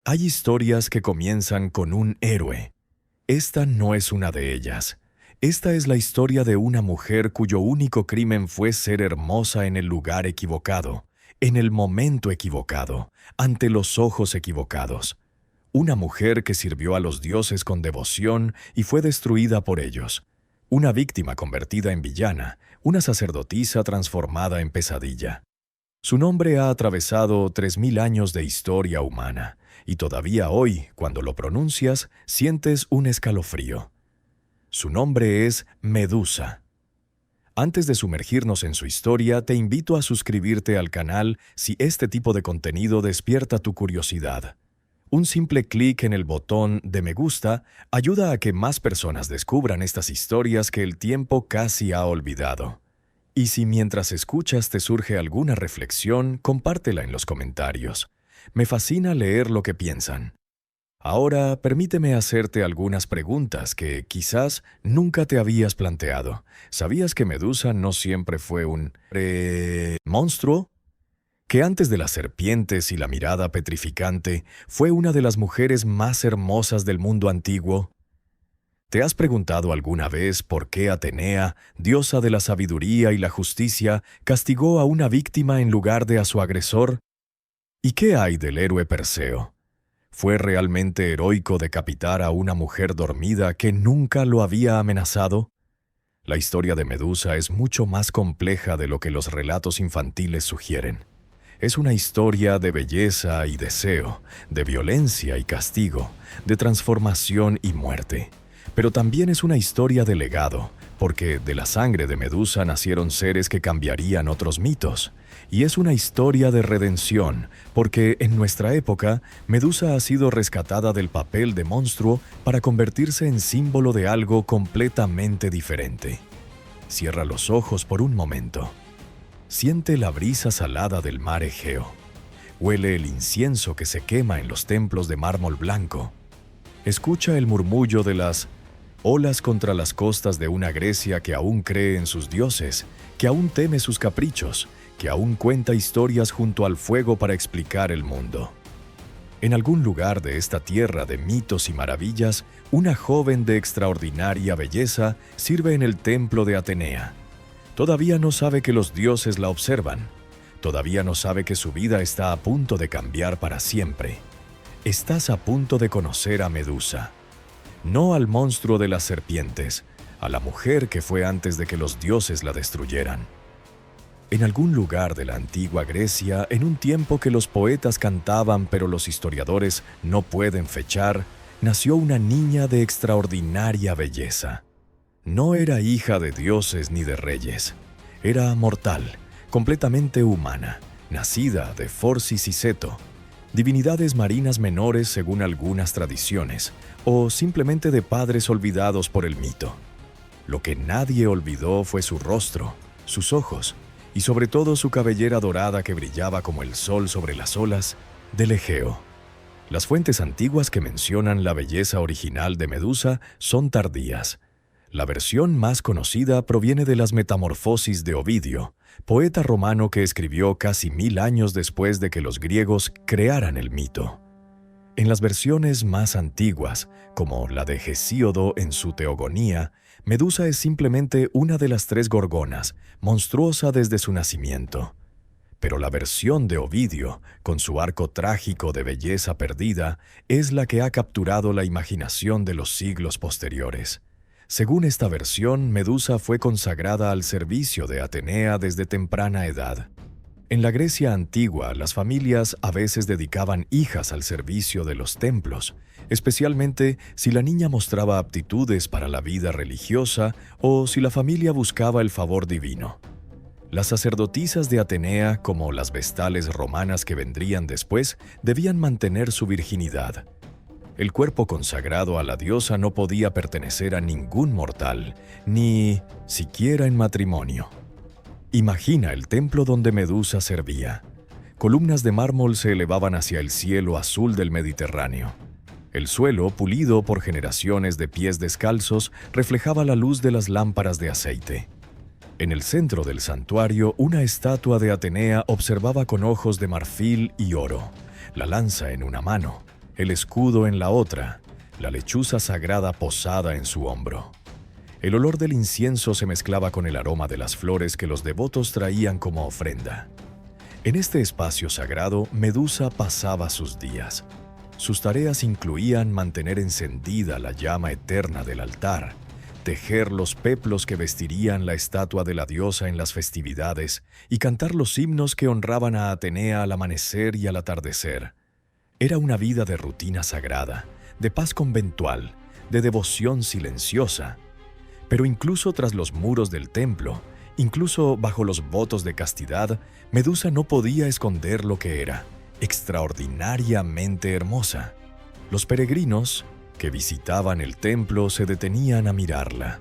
Hay historias que comienzan con un héroe. Esta no es una de ellas. Esta es la historia de una mujer cuyo único crimen fue ser hermosa en el lugar equivocado, en el momento equivocado, ante los ojos equivocados. Una mujer que sirvió a los dioses con devoción y fue destruida por ellos. Una víctima convertida en villana, una sacerdotisa transformada en pesadilla. Su nombre ha atravesado 3000 años de historia humana, y todavía hoy, cuando lo pronuncias, sientes un escalofrío. Su nombre es Medusa. Antes de sumergirnos en su historia, te invito a suscribirte al canal si este tipo de contenido despierta tu curiosidad. Un simple clic en el botón de me gusta ayuda a que más personas descubran estas historias que el tiempo casi ha olvidado. Y si mientras escuchas te surge alguna reflexión, compártela en los comentarios. Me fascina leer lo que piensan. Ahora, permíteme hacerte algunas preguntas que quizás nunca te habías planteado. ¿Sabías que Medusa no siempre fue un monstruo? ¿Que antes de las serpientes y la mirada petrificante, fue una de las mujeres más hermosas del mundo antiguo? ¿Te has preguntado alguna vez por qué Atenea, diosa de la sabiduría y la justicia, castigó a una víctima en lugar de a su agresor? ¿Y qué hay del héroe Perseo? ¿Fue realmente heroico decapitar a una mujer dormida que nunca lo había amenazado? La historia de Medusa es mucho más compleja de lo que los relatos infantiles sugieren. Es una historia de belleza y deseo, de violencia y castigo, de transformación y muerte. Pero también es una historia de legado, porque de la sangre de Medusa nacieron seres que cambiarían otros mitos. Y es una historia de redención, porque en nuestra época, Medusa ha sido rescatada del papel de monstruo para convertirse en símbolo de algo completamente diferente. Cierra los ojos por un momento. Siente la brisa salada del mar Egeo. Huele el incienso que se quema en los templos de mármol blanco. Escucha el murmullo de las olas contra las costas de una Grecia que aún cree en sus dioses, que aún teme sus caprichos, que aún cuenta historias junto al fuego para explicar el mundo. En algún lugar de esta tierra de mitos y maravillas, una joven de extraordinaria belleza sirve en el templo de Atenea. Todavía no sabe que los dioses la observan. Todavía no sabe que su vida está a punto de cambiar para siempre. Estás a punto de conocer a Medusa. No al monstruo de las serpientes, a la mujer que fue antes de que los dioses la destruyeran. En algún lugar de la antigua Grecia, en un tiempo que los poetas cantaban pero los historiadores no pueden fechar, nació una niña de extraordinaria belleza. No era hija de dioses ni de reyes. Era mortal, completamente humana, nacida de Forcis y Ceto, divinidades marinas menores según algunas tradiciones, o simplemente de padres olvidados por el mito. Lo que nadie olvidó fue su rostro, sus ojos, y sobre todo su cabellera dorada que brillaba como el sol sobre las olas del Egeo. Las fuentes antiguas que mencionan la belleza original de Medusa son tardías. La versión más conocida proviene de las Metamorfosis de Ovidio, poeta romano que escribió casi 1000 años después de que los griegos crearan el mito. En las versiones más antiguas, como la de Hesíodo en su Teogonía, Medusa es simplemente una de las 3 gorgonas, monstruosa desde su nacimiento. Pero la versión de Ovidio, con su arco trágico de belleza perdida, es la que ha capturado la imaginación de los siglos posteriores. Según esta versión, Medusa fue consagrada al servicio de Atenea desde temprana edad. En la Grecia antigua, las familias a veces dedicaban hijas al servicio de los templos, especialmente si la niña mostraba aptitudes para la vida religiosa o si la familia buscaba el favor divino. Las sacerdotisas de Atenea, como las vestales romanas que vendrían después, debían mantener su virginidad. El cuerpo consagrado a la diosa no podía pertenecer a ningún mortal, ni siquiera en matrimonio. Imagina el templo donde Medusa servía. Columnas de mármol se elevaban hacia el cielo azul del Mediterráneo. El suelo, pulido por generaciones de pies descalzos, reflejaba la luz de las lámparas de aceite. En el centro del santuario, una estatua de Atenea observaba con ojos de marfil y oro, la lanza en una mano, el escudo en la otra, la lechuza sagrada posada en su hombro. El olor del incienso se mezclaba con el aroma de las flores que los devotos traían como ofrenda. En este espacio sagrado, Medusa pasaba sus días. Sus tareas incluían mantener encendida la llama eterna del altar, tejer los peplos que vestirían la estatua de la diosa en las festividades y cantar los himnos que honraban a Atenea al amanecer y al atardecer. Era una vida de rutina sagrada, de paz conventual, de devoción silenciosa. Pero incluso tras los muros del templo, incluso bajo los votos de castidad, Medusa no podía esconder lo que era, extraordinariamente hermosa. Los peregrinos que visitaban el templo se detenían a mirarla.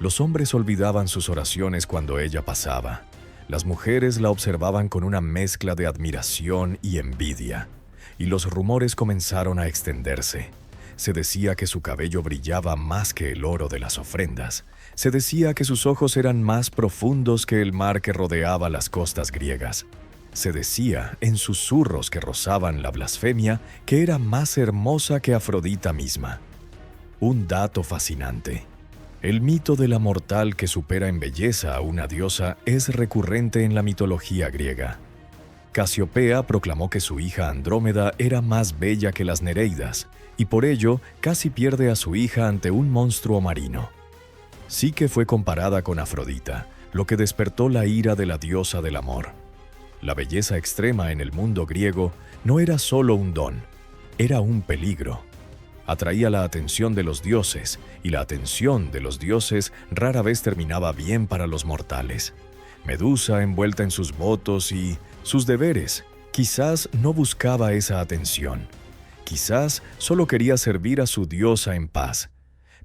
Los hombres olvidaban sus oraciones cuando ella pasaba. Las mujeres la observaban con una mezcla de admiración y envidia, y los rumores comenzaron a extenderse. Se decía que su cabello brillaba más que el oro de las ofrendas. Se decía que sus ojos eran más profundos que el mar que rodeaba las costas griegas. Se decía, en susurros que rozaban la blasfemia, que era más hermosa que Afrodita misma. Un dato fascinante. El mito de la mortal que supera en belleza a una diosa es recurrente en la mitología griega. Casiopea proclamó que su hija Andrómeda era más bella que las Nereidas, y por ello casi pierde a su hija ante un monstruo marino. Psique fue comparada con Afrodita, lo que despertó la ira de la diosa del amor. La belleza extrema en el mundo griego no era solo un don, era un peligro. Atraía la atención de los dioses, y la atención de los dioses rara vez terminaba bien para los mortales. Medusa, envuelta en sus votos y sus deberes, quizás no buscaba esa atención. Quizás solo quería servir a su diosa en paz.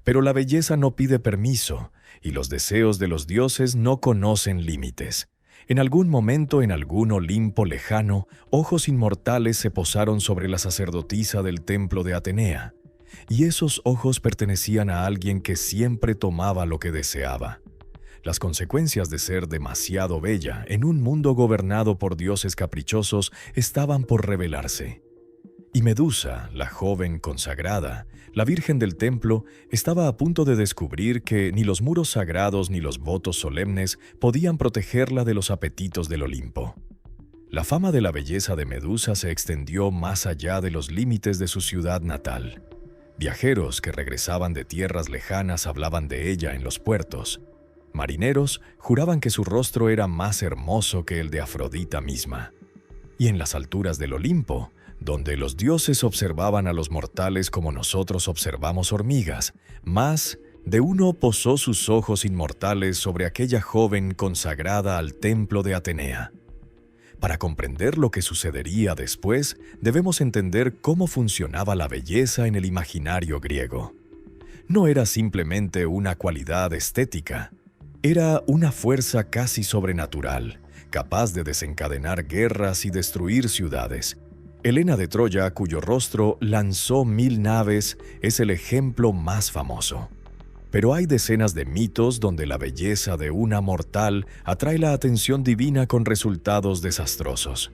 Pero la belleza no pide permiso, y los deseos de los dioses no conocen límites. En algún momento, en algún Olimpo lejano, ojos inmortales se posaron sobre la sacerdotisa del templo de Atenea, y esos ojos pertenecían a alguien que siempre tomaba lo que deseaba. Las consecuencias de ser demasiado bella en un mundo gobernado por dioses caprichosos estaban por revelarse. Y Medusa, la joven consagrada, la virgen del templo, estaba a punto de descubrir que ni los muros sagrados ni los votos solemnes podían protegerla de los apetitos del Olimpo. La fama de la belleza de Medusa se extendió más allá de los límites de su ciudad natal. Viajeros que regresaban de tierras lejanas hablaban de ella en los puertos. Marineros juraban que su rostro era más hermoso que el de Afrodita misma. Y en las alturas del Olimpo, donde los dioses observaban a los mortales como nosotros observamos hormigas, más de uno posó sus ojos inmortales sobre aquella joven consagrada al templo de Atenea. Para comprender lo que sucedería después, debemos entender cómo funcionaba la belleza en el imaginario griego. No era simplemente una cualidad estética, era una fuerza casi sobrenatural, capaz de desencadenar guerras y destruir ciudades. Helena de Troya, cuyo rostro lanzó 1000 naves, es el ejemplo más famoso. Pero hay decenas de mitos donde la belleza de una mortal atrae la atención divina con resultados desastrosos.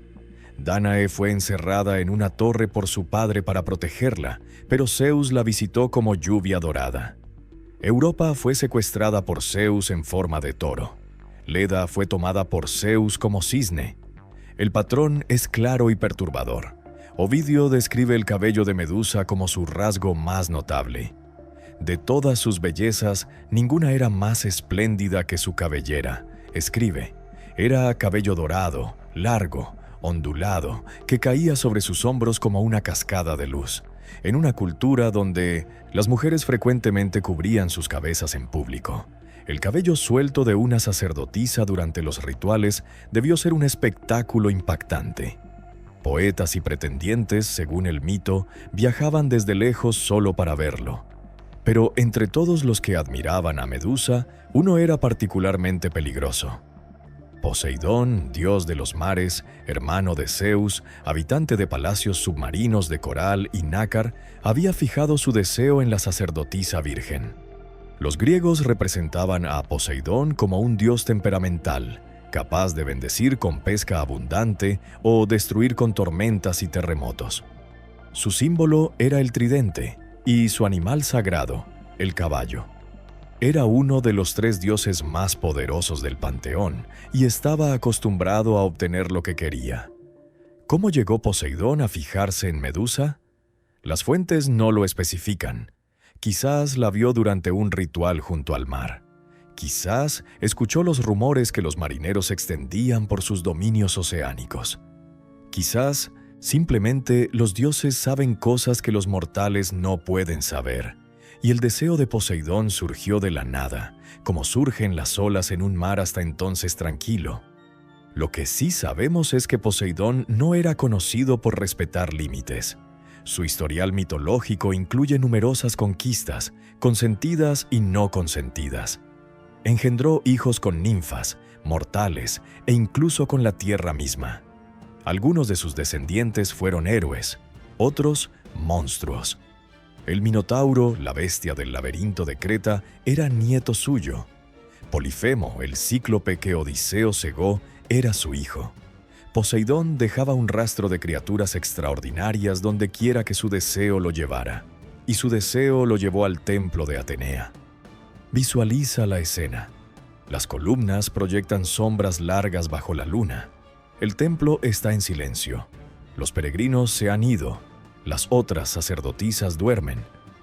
Dánae fue encerrada en una torre por su padre para protegerla, pero Zeus la visitó como lluvia dorada. Europa fue secuestrada por Zeus en forma de toro. Leda fue tomada por Zeus como cisne. El patrón es claro y perturbador. Ovidio describe el cabello de Medusa como su rasgo más notable. De todas sus bellezas, ninguna era más espléndida que su cabellera. Escribe, era cabello dorado, largo, ondulado, que caía sobre sus hombros como una cascada de luz. En una cultura donde las mujeres frecuentemente cubrían sus cabezas en público, el cabello suelto de una sacerdotisa durante los rituales debió ser un espectáculo impactante. Poetas y pretendientes, según el mito, viajaban desde lejos solo para verlo. Pero entre todos los que admiraban a Medusa, uno era particularmente peligroso. Poseidón, dios de los mares, hermano de Zeus, habitante de palacios submarinos de coral y nácar, había fijado su deseo en la sacerdotisa virgen. Los griegos representaban a Poseidón como un dios temperamental, capaz de bendecir con pesca abundante o destruir con tormentas y terremotos. Su símbolo era el tridente y su animal sagrado, el caballo. Era uno de los 3 dioses más poderosos del panteón y estaba acostumbrado a obtener lo que quería. ¿Cómo llegó Poseidón a fijarse en Medusa? Las fuentes no lo especifican. Quizás la vio durante un ritual junto al mar. Quizás escuchó los rumores que los marineros extendían por sus dominios oceánicos. Quizás simplemente los dioses saben cosas que los mortales no pueden saber, y el deseo de Poseidón surgió de la nada, como surgen las olas en un mar hasta entonces tranquilo. Lo que sí sabemos es que Poseidón no era conocido por respetar límites. Su historial mitológico incluye numerosas conquistas, consentidas y no consentidas. Engendró hijos con ninfas, mortales e incluso con la tierra misma. Algunos de sus descendientes fueron héroes, otros monstruos. El Minotauro, la bestia del laberinto de Creta, era nieto suyo. Polifemo, el cíclope que Odiseo cegó, era su hijo. Poseidón dejaba un rastro de criaturas extraordinarias donde quiera que su deseo lo llevara, y su deseo lo llevó al templo de Atenea. Visualiza la escena. Las columnas proyectan sombras largas bajo la luna. El templo está en silencio. Los peregrinos se han ido. Las otras sacerdotisas duermen.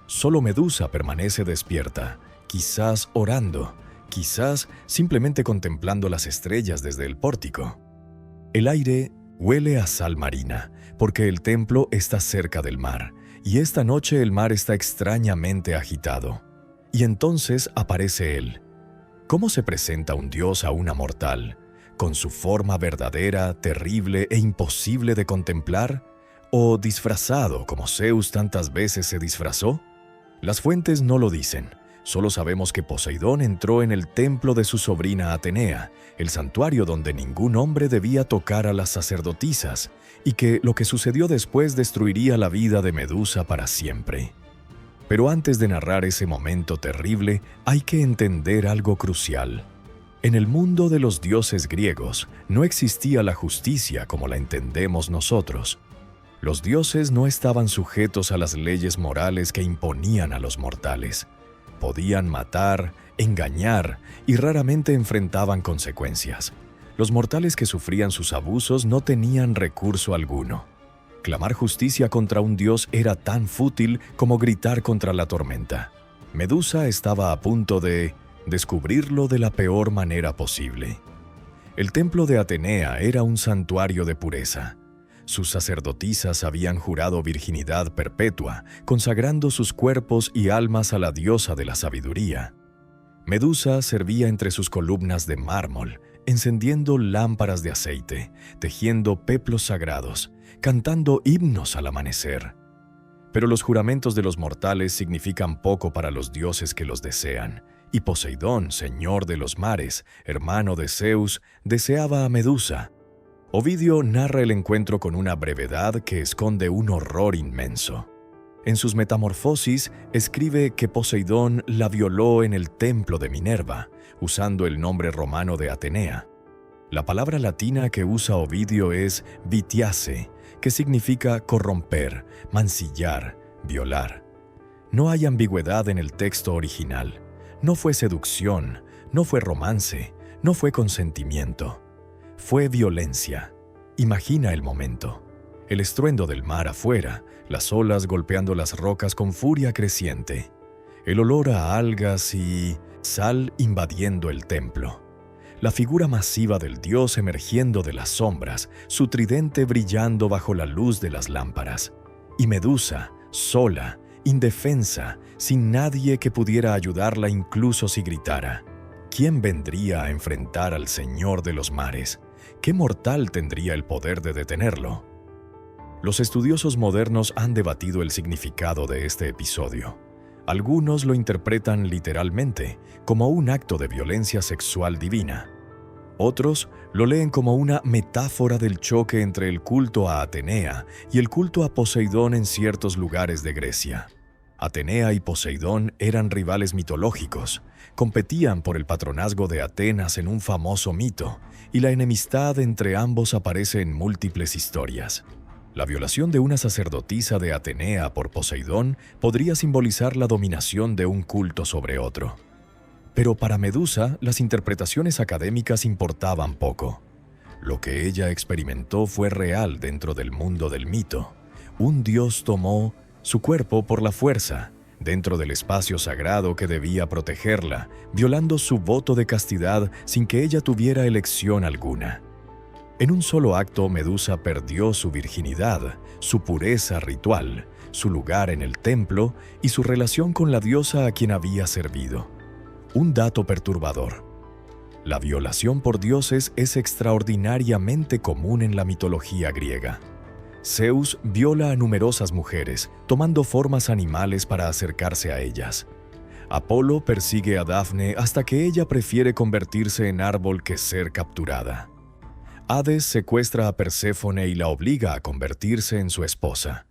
Solo Medusa permanece despierta, quizás orando, quizás simplemente contemplando las estrellas desde el pórtico. El aire huele a sal marina, porque el templo está cerca del mar, y esta noche el mar está extrañamente agitado. Y entonces aparece él. ¿Cómo se presenta un dios a una mortal? ¿Con su forma verdadera, terrible e imposible de contemplar? ¿O disfrazado como Zeus tantas veces se disfrazó? Las fuentes no lo dicen. Solo sabemos que Poseidón entró en el templo de su sobrina Atenea, el santuario donde ningún hombre debía tocar a las sacerdotisas, y que lo que sucedió después destruiría la vida de Medusa para siempre. Pero antes de narrar ese momento terrible, hay que entender algo crucial. En el mundo de los dioses griegos no existía la justicia como la entendemos nosotros. Los dioses no estaban sujetos a las leyes morales que imponían a los mortales. Podían matar, engañar y raramente enfrentaban consecuencias. Los mortales que sufrían sus abusos no tenían recurso alguno. Clamar justicia contra un dios era tan fútil como gritar contra la tormenta. Medusa estaba a punto de descubrirlo de la peor manera posible. El templo de Atenea era un santuario de pureza. Sus sacerdotisas habían jurado virginidad perpetua, consagrando sus cuerpos y almas a la diosa de la sabiduría. Medusa servía entre sus columnas de mármol, encendiendo lámparas de aceite, tejiendo peplos sagrados, cantando himnos al amanecer. Pero los juramentos de los mortales significan poco para los dioses que los desean, y Poseidón, señor de los mares, hermano de Zeus, deseaba a Medusa. Ovidio narra el encuentro con una brevedad que esconde un horror inmenso. En sus Metamorfosis escribe que Poseidón la violó en el templo de Minerva, usando el nombre romano de Atenea. La palabra latina que usa Ovidio es vitiace, que significa corromper, mancillar, violar. No hay ambigüedad en el texto original. No fue seducción, no fue romance, no fue consentimiento. Fue violencia. Imagina el momento. El estruendo del mar afuera, las olas golpeando las rocas con furia creciente. El olor a algas y sal invadiendo el templo. La figura masiva del dios emergiendo de las sombras, su tridente brillando bajo la luz de las lámparas. Y Medusa, sola, indefensa, sin nadie que pudiera ayudarla incluso si gritara. ¿Quién vendría a enfrentar al Señor de los mares? ¿Qué mortal tendría el poder de detenerlo? Los estudiosos modernos han debatido el significado de este episodio. Algunos lo interpretan literalmente, como un acto de violencia sexual divina. Otros lo leen como una metáfora del choque entre el culto a Atenea y el culto a Poseidón en ciertos lugares de Grecia. Atenea y Poseidón eran rivales mitológicos, competían por el patronazgo de Atenas en un famoso mito, y la enemistad entre ambos aparece en múltiples historias. La violación de una sacerdotisa de Atenea por Poseidón podría simbolizar la dominación de un culto sobre otro. Pero para Medusa, las interpretaciones académicas importaban poco. Lo que ella experimentó fue real dentro del mundo del mito. Un dios tomó su cuerpo por la fuerza, dentro del espacio sagrado que debía protegerla, violando su voto de castidad sin que ella tuviera elección alguna. En un solo acto, Medusa perdió su virginidad, su pureza ritual, su lugar en el templo y su relación con la diosa a quien había servido. Un dato perturbador. La violación por dioses es extraordinariamente común en la mitología griega. Zeus viola a numerosas mujeres, tomando formas animales para acercarse a ellas. Apolo persigue a Dafne hasta que ella prefiere convertirse en árbol que ser capturada. Hades secuestra a Perséfone y la obliga a convertirse en su esposa.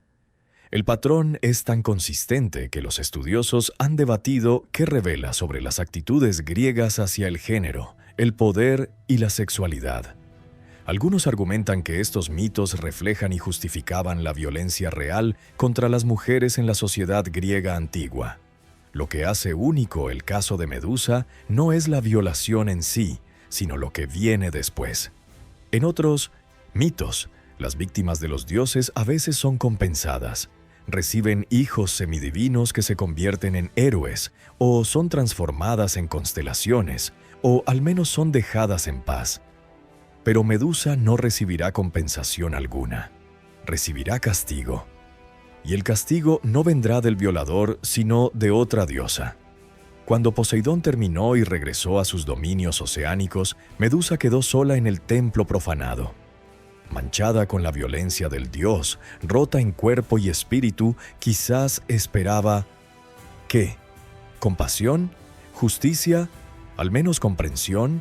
El patrón es tan consistente que los estudiosos han debatido qué revela sobre las actitudes griegas hacia el género, el poder y la sexualidad. Algunos argumentan que estos mitos reflejan y justificaban la violencia real contra las mujeres en la sociedad griega antigua. Lo que hace único el caso de Medusa no es la violación en sí, sino lo que viene después. En otros mitos, las víctimas de los dioses a veces son compensadas. Reciben hijos semidivinos que se convierten en héroes, o son transformadas en constelaciones, o al menos son dejadas en paz. Pero Medusa no recibirá compensación alguna. Recibirá castigo. Y el castigo no vendrá del violador, sino de otra diosa. Cuando Poseidón terminó y regresó a sus dominios oceánicos, Medusa quedó sola en el templo profanado. Manchada con la violencia del dios, rota en cuerpo y espíritu, quizás esperaba ¿qué? ¿Compasión? ¿Justicia? ¿Al menos comprensión?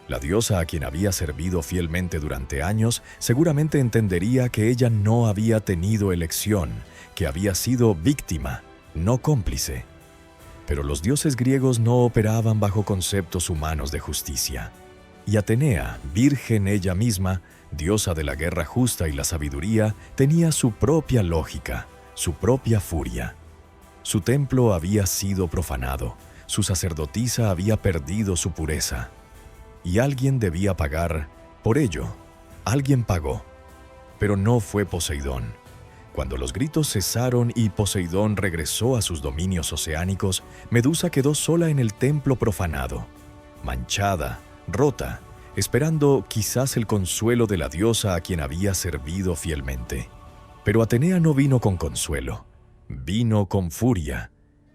La diosa a quien había servido fielmente durante años seguramente entendería que ella no había tenido elección, que había sido víctima, no cómplice. Pero los dioses griegos no operaban bajo conceptos humanos de justicia. Y Atenea, virgen ella misma, diosa de la guerra justa y la sabiduría, tenía su propia lógica, su propia furia. Su templo había sido profanado, su sacerdotisa había perdido su pureza. Y alguien debía pagar por ello. Alguien pagó. Pero no fue Poseidón. Cuando los gritos cesaron y Poseidón regresó a sus dominios oceánicos, Medusa quedó sola en el templo profanado, manchada, rota, esperando quizás el consuelo de la diosa a quien había servido fielmente. Pero Atenea no vino con consuelo, vino con furia,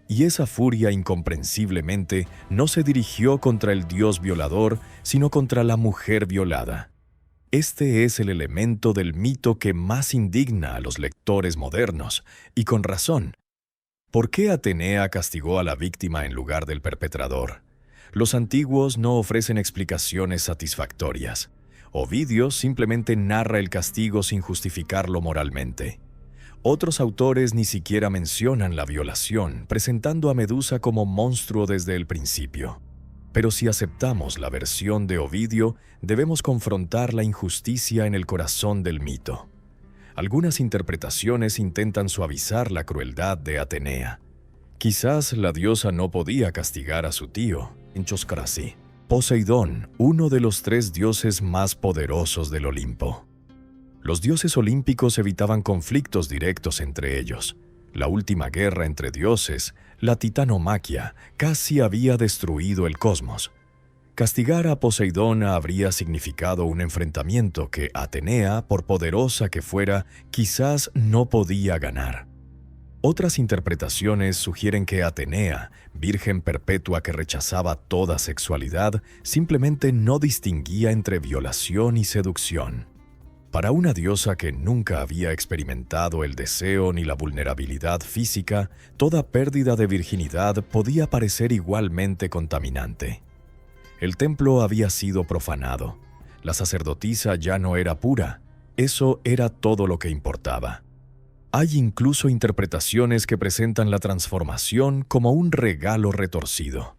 y esa furia incomprensiblemente no se dirigió contra el dios violador, sino contra la mujer violada. Este es el elemento del mito que más indigna a los lectores modernos, y con razón. ¿Por qué Atenea castigó a la víctima en lugar del perpetrador? Los antiguos no ofrecen explicaciones satisfactorias. Ovidio simplemente narra el castigo sin justificarlo moralmente. Otros autores ni siquiera mencionan la violación, presentando a Medusa como monstruo desde el principio. Pero si aceptamos la versión de Ovidio, debemos confrontar la injusticia en el corazón del mito. Algunas interpretaciones intentan suavizar la crueldad de Atenea. Quizás la diosa no podía castigar a su tío, Enchoscrasi, Poseidón, uno de los 3 dioses más poderosos del Olimpo. Los dioses olímpicos evitaban conflictos directos entre ellos. La última guerra entre dioses, la titanomaquia, casi había destruido el cosmos. Castigar a Poseidón habría significado un enfrentamiento que Atenea, por poderosa que fuera, quizás no podía ganar. Otras interpretaciones sugieren que Atenea, virgen perpetua que rechazaba toda sexualidad, simplemente no distinguía entre violación y seducción. Para una diosa que nunca había experimentado el deseo ni la vulnerabilidad física, toda pérdida de virginidad podía parecer igualmente contaminante. El templo había sido profanado. La sacerdotisa ya no era pura. Eso era todo lo que importaba. Hay incluso interpretaciones que presentan la transformación como un regalo retorcido.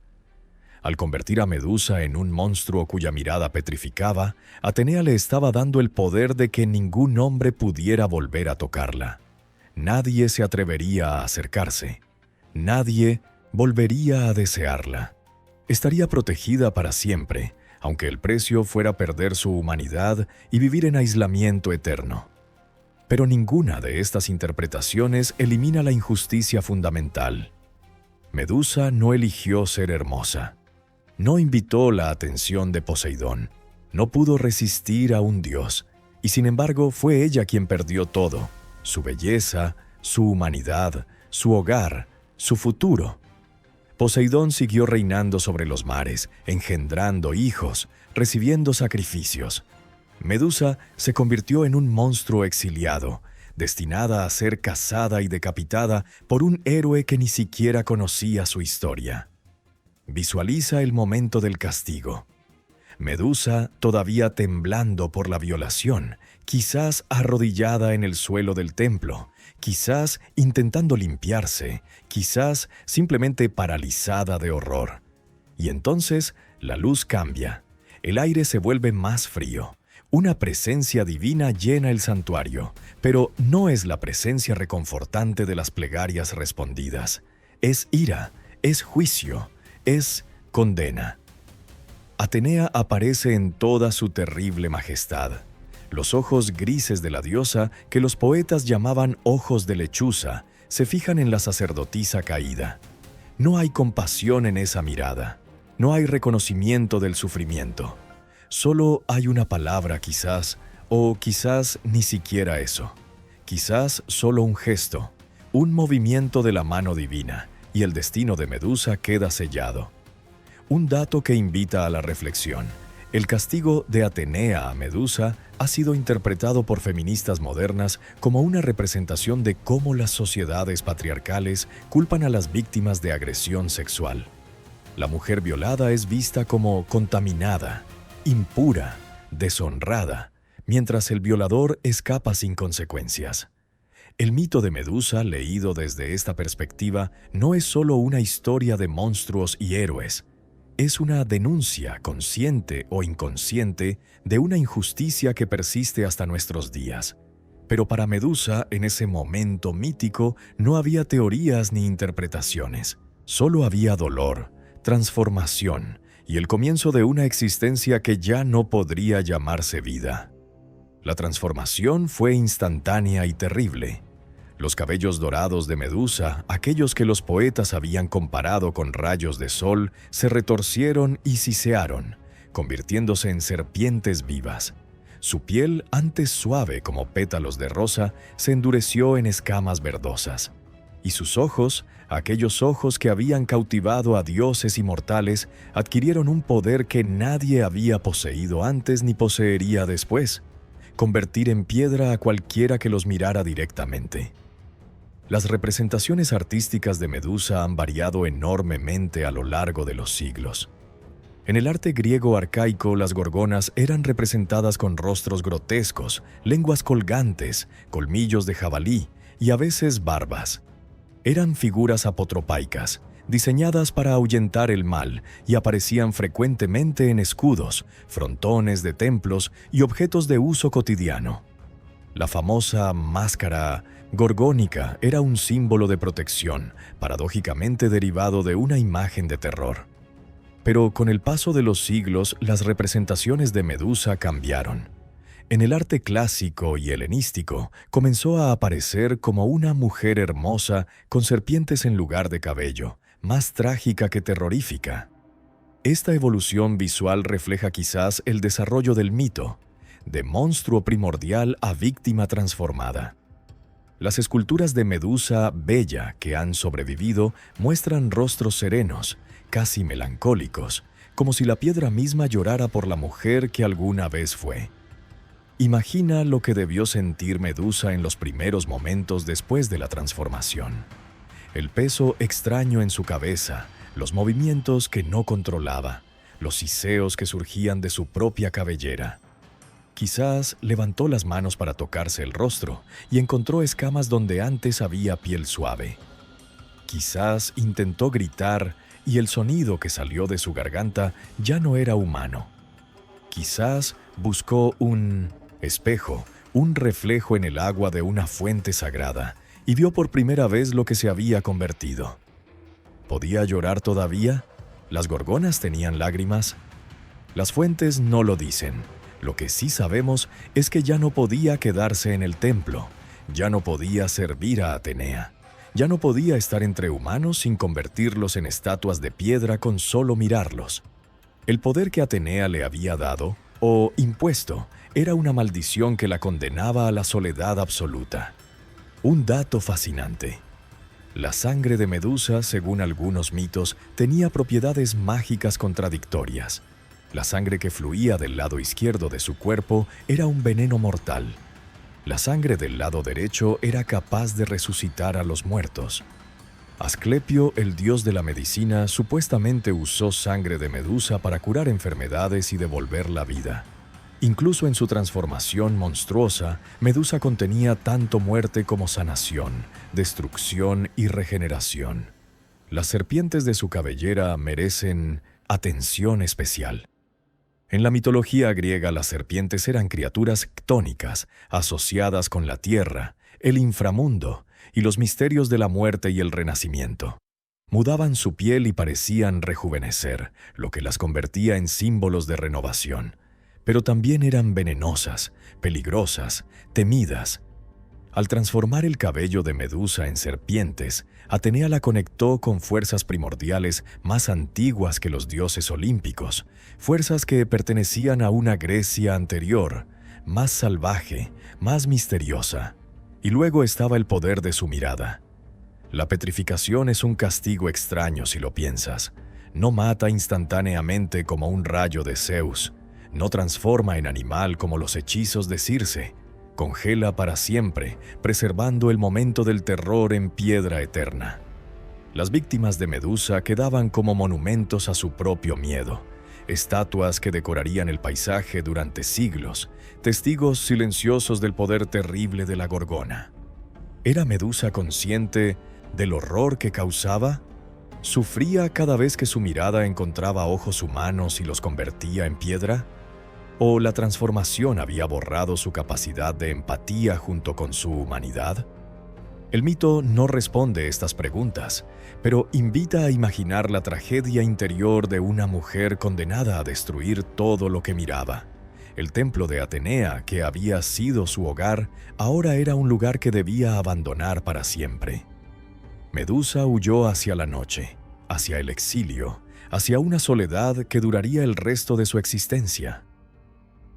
Al convertir a Medusa en un monstruo cuya mirada petrificaba, Atenea le estaba dando el poder de que ningún hombre pudiera volver a tocarla. Nadie se atrevería a acercarse. Nadie volvería a desearla. Estaría protegida para siempre, aunque el precio fuera perder su humanidad y vivir en aislamiento eterno. Pero ninguna de estas interpretaciones elimina la injusticia fundamental. Medusa no eligió ser hermosa. No invitó la atención de Poseidón. No pudo resistir a un dios. Y sin embargo, fue ella quien perdió todo: su belleza, su humanidad, su hogar, su futuro. Poseidón siguió reinando sobre los mares, engendrando hijos, recibiendo sacrificios. Medusa se convirtió en un monstruo exiliado, destinada a ser cazada y decapitada por un héroe que ni siquiera conocía su historia. Visualiza el momento del castigo. Medusa, todavía temblando por la violación, quizás arrodillada en el suelo del templo, quizás intentando limpiarse, quizás simplemente paralizada de horror. Y entonces la luz cambia, el aire se vuelve más frío. Una presencia divina llena el santuario, pero no es la presencia reconfortante de las plegarias respondidas. Es ira, es juicio, es condena. Atenea aparece en toda su terrible majestad. Los ojos grises de la diosa, que los poetas llamaban ojos de lechuza, se fijan en la sacerdotisa caída. No hay compasión en esa mirada. No hay reconocimiento del sufrimiento. Solo hay una palabra quizás, o quizás ni siquiera eso. Quizás solo un gesto, un movimiento de la mano divina, y el destino de Medusa queda sellado. Un dato que invita a la reflexión: el castigo de Atenea a Medusa ha sido interpretado por feministas modernas como una representación de cómo las sociedades patriarcales culpan a las víctimas de agresión sexual. La mujer violada es vista como contaminada, impura, deshonrada, mientras el violador escapa sin consecuencias. El mito de Medusa, leído desde esta perspectiva, no es solo una historia de monstruos y héroes. Es una denuncia, consciente o inconsciente, de una injusticia que persiste hasta nuestros días. Pero para Medusa, en ese momento mítico, no había teorías ni interpretaciones. Solo había dolor, transformación y el comienzo de una existencia que ya no podría llamarse vida. La transformación fue instantánea y terrible. Los cabellos dorados de Medusa, aquellos que los poetas habían comparado con rayos de sol, se retorcieron y sisearon, convirtiéndose en serpientes vivas. Su piel, antes suave como pétalos de rosa, se endureció en escamas verdosas. Y sus ojos, aquellos ojos que habían cautivado a dioses inmortales, adquirieron un poder que nadie había poseído antes ni poseería después: convertir en piedra a cualquiera que los mirara directamente. Las representaciones artísticas de Medusa han variado enormemente a lo largo de los siglos. En el arte griego arcaico, las gorgonas eran representadas con rostros grotescos, lenguas colgantes, colmillos de jabalí y a veces barbas. Eran figuras apotropaicas, diseñadas para ahuyentar el mal, y aparecían frecuentemente en escudos, frontones de templos y objetos de uso cotidiano. La famosa máscara gorgónica era un símbolo de protección, paradójicamente derivado de una imagen de terror. Pero con el paso de los siglos, las representaciones de Medusa cambiaron. En el arte clásico y helenístico, comenzó a aparecer como una mujer hermosa con serpientes en lugar de cabello, más trágica que terrorífica. Esta evolución visual refleja quizás el desarrollo del mito, de monstruo primordial a víctima transformada. Las esculturas de Medusa bella que han sobrevivido muestran rostros serenos, casi melancólicos, como si la piedra misma llorara por la mujer que alguna vez fue. Imagina lo que debió sentir Medusa en los primeros momentos después de la transformación. El peso extraño en su cabeza, los movimientos que no controlaba, los siseos que surgían de su propia cabellera. Quizás levantó las manos para tocarse el rostro y encontró escamas donde antes había piel suave. Quizás intentó gritar y el sonido que salió de su garganta ya no era humano. Quizás buscó un espejo, un reflejo en el agua de una fuente sagrada, y vio por primera vez lo que se había convertido. ¿Podía llorar todavía? ¿Las gorgonas tenían lágrimas? Las fuentes no lo dicen. Lo que sí sabemos es que ya no podía quedarse en el templo, ya no podía servir a Atenea, ya no podía estar entre humanos sin convertirlos en estatuas de piedra con solo mirarlos. El poder que Atenea le había dado, o impuesto, era una maldición que la condenaba a la soledad absoluta. Un dato fascinante. La sangre de Medusa, según algunos mitos, tenía propiedades mágicas contradictorias. La sangre que fluía del lado izquierdo de su cuerpo era un veneno mortal. La sangre del lado derecho era capaz de resucitar a los muertos. Asclepio, el dios de la medicina, supuestamente usó sangre de Medusa para curar enfermedades y devolver la vida. Incluso en su transformación monstruosa, Medusa contenía tanto muerte como sanación, destrucción y regeneración. Las serpientes de su cabellera merecen atención especial. En la mitología griega, las serpientes eran criaturas ctónicas, asociadas con la tierra, el inframundo y los misterios de la muerte y el renacimiento. Mudaban su piel y parecían rejuvenecer, lo que las convertía en símbolos de renovación. Pero también eran venenosas, peligrosas, temidas. Al transformar el cabello de Medusa en serpientes, Atenea la conectó con fuerzas primordiales más antiguas que los dioses olímpicos, fuerzas que pertenecían a una Grecia anterior, más salvaje, más misteriosa. Y luego estaba el poder de su mirada. La petrificación es un castigo extraño si lo piensas. No mata instantáneamente como un rayo de Zeus, no transforma en animal como los hechizos de Circe, congela para siempre, preservando el momento del terror en piedra eterna. Las víctimas de Medusa quedaban como monumentos a su propio miedo, estatuas que decorarían el paisaje durante siglos, testigos silenciosos del poder terrible de la gorgona. ¿Era Medusa consciente del horror que causaba? ¿Sufría cada vez que su mirada encontraba ojos humanos y los convertía en piedra? ¿O la transformación había borrado su capacidad de empatía junto con su humanidad? El mito no responde estas preguntas, pero invita a imaginar la tragedia interior de una mujer condenada a destruir todo lo que miraba. El templo de Atenea, que había sido su hogar, ahora era un lugar que debía abandonar para siempre. Medusa huyó hacia la noche, hacia el exilio, hacia una soledad que duraría el resto de su existencia.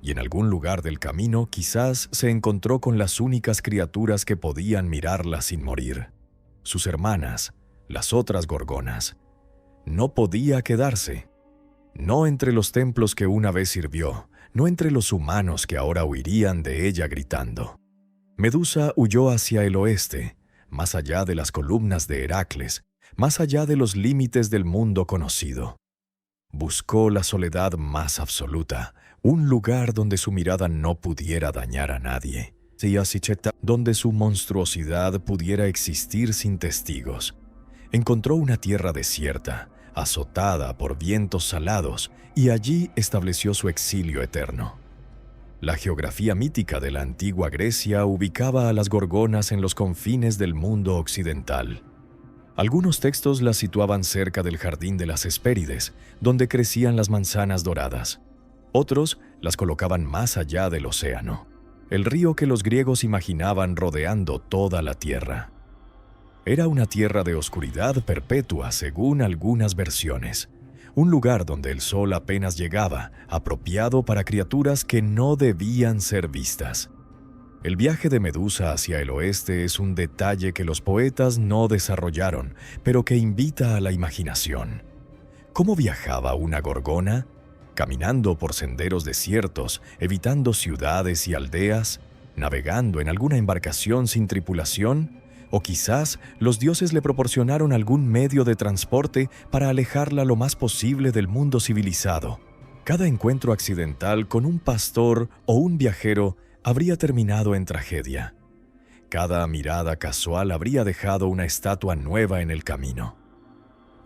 Y en algún lugar del camino quizás se encontró con las únicas criaturas que podían mirarla sin morir. Sus hermanas, las otras gorgonas. No podía quedarse. No entre los templos que una vez sirvió, no entre los humanos que ahora huirían de ella gritando. Medusa huyó hacia el oeste, más allá de las columnas de Heracles, más allá de los límites del mundo conocido. Buscó la soledad más absoluta, un lugar donde su mirada no pudiera dañar a nadie, donde su monstruosidad pudiera existir sin testigos. Encontró una tierra desierta, azotada por vientos salados, y allí estableció su exilio eterno. La geografía mítica de la antigua Grecia ubicaba a las gorgonas en los confines del mundo occidental. Algunos textos las situaban cerca del jardín de las Hespérides, donde crecían las manzanas doradas. Otros las colocaban más allá del océano, el río que los griegos imaginaban rodeando toda la tierra. Era una tierra de oscuridad perpetua, según algunas versiones. Un lugar donde el sol apenas llegaba, apropiado para criaturas que no debían ser vistas. El viaje de Medusa hacia el oeste es un detalle que los poetas no desarrollaron, pero que invita a la imaginación. ¿Cómo viajaba una gorgona? Caminando por senderos desiertos, evitando ciudades y aldeas, navegando en alguna embarcación sin tripulación, o quizás los dioses le proporcionaron algún medio de transporte para alejarla lo más posible del mundo civilizado. Cada encuentro accidental con un pastor o un viajero habría terminado en tragedia. Cada mirada casual habría dejado una estatua nueva en el camino.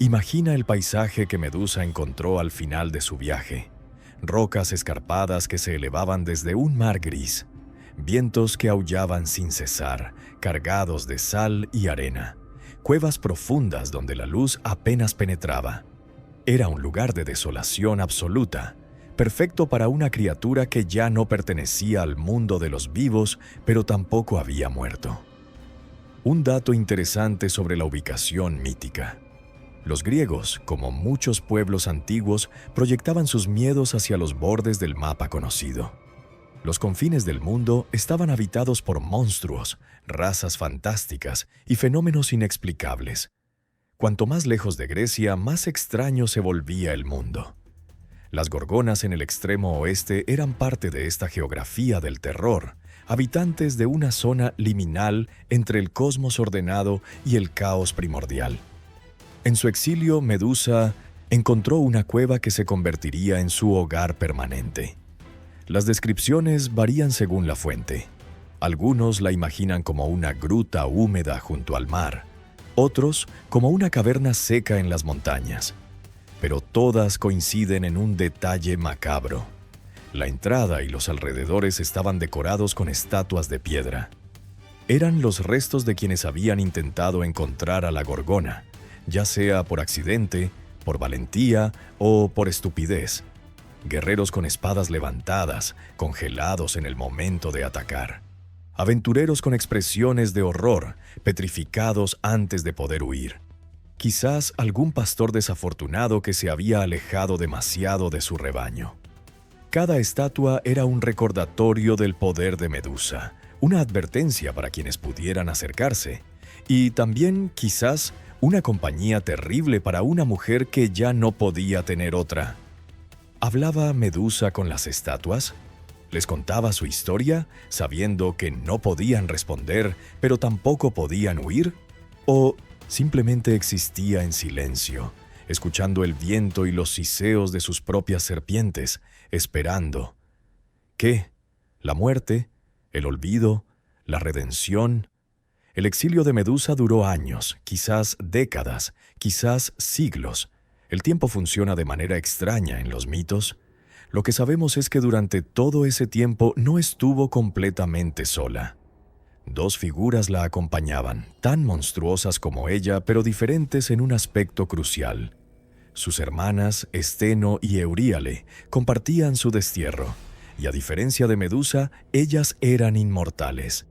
Imagina el paisaje que Medusa encontró al final de su viaje. Rocas escarpadas que se elevaban desde un mar gris, vientos que aullaban sin cesar, cargados de sal y arena, cuevas profundas donde la luz apenas penetraba. Era un lugar de desolación absoluta, perfecto para una criatura que ya no pertenecía al mundo de los vivos, pero tampoco había muerto. Un dato interesante sobre la ubicación mítica. Los griegos, como muchos pueblos antiguos, proyectaban sus miedos hacia los bordes del mapa conocido. Los confines del mundo estaban habitados por monstruos, razas fantásticas y fenómenos inexplicables. Cuanto más lejos de Grecia, más extraño se volvía el mundo. Las gorgonas en el extremo oeste eran parte de esta geografía del terror, habitantes de una zona liminal entre el cosmos ordenado y el caos primordial. En su exilio, Medusa encontró una cueva que se convertiría en su hogar permanente. Las descripciones varían según la fuente. Algunos la imaginan como una gruta húmeda junto al mar, otros como una caverna seca en las montañas. Pero todas coinciden en un detalle macabro. La entrada y los alrededores estaban decorados con estatuas de piedra. Eran los restos de quienes habían intentado encontrar a la gorgona, ya sea por accidente, por valentía o por estupidez. Guerreros con espadas levantadas, congelados en el momento de atacar. Aventureros con expresiones de horror, petrificados antes de poder huir. Quizás algún pastor desafortunado que se había alejado demasiado de su rebaño. Cada estatua era un recordatorio del poder de Medusa, una advertencia para quienes pudieran acercarse, y también, quizás, una compañía terrible para una mujer que ya no podía tener otra. ¿Hablaba Medusa con las estatuas? ¿Les contaba su historia, sabiendo que no podían responder, pero tampoco podían huir? ¿O simplemente existía en silencio, escuchando el viento y los siseos de sus propias serpientes, esperando? ¿Qué? ¿La muerte? ¿El olvido? ¿La redención? El exilio de Medusa duró años, quizás décadas, quizás siglos. El tiempo funciona de manera extraña en los mitos. Lo que sabemos es que durante todo ese tiempo no estuvo completamente sola. Dos figuras la acompañaban, tan monstruosas como ella, pero diferentes en un aspecto crucial. Sus hermanas, Esteno y Euríale, compartían su destierro, y a diferencia de Medusa, ellas eran inmortales.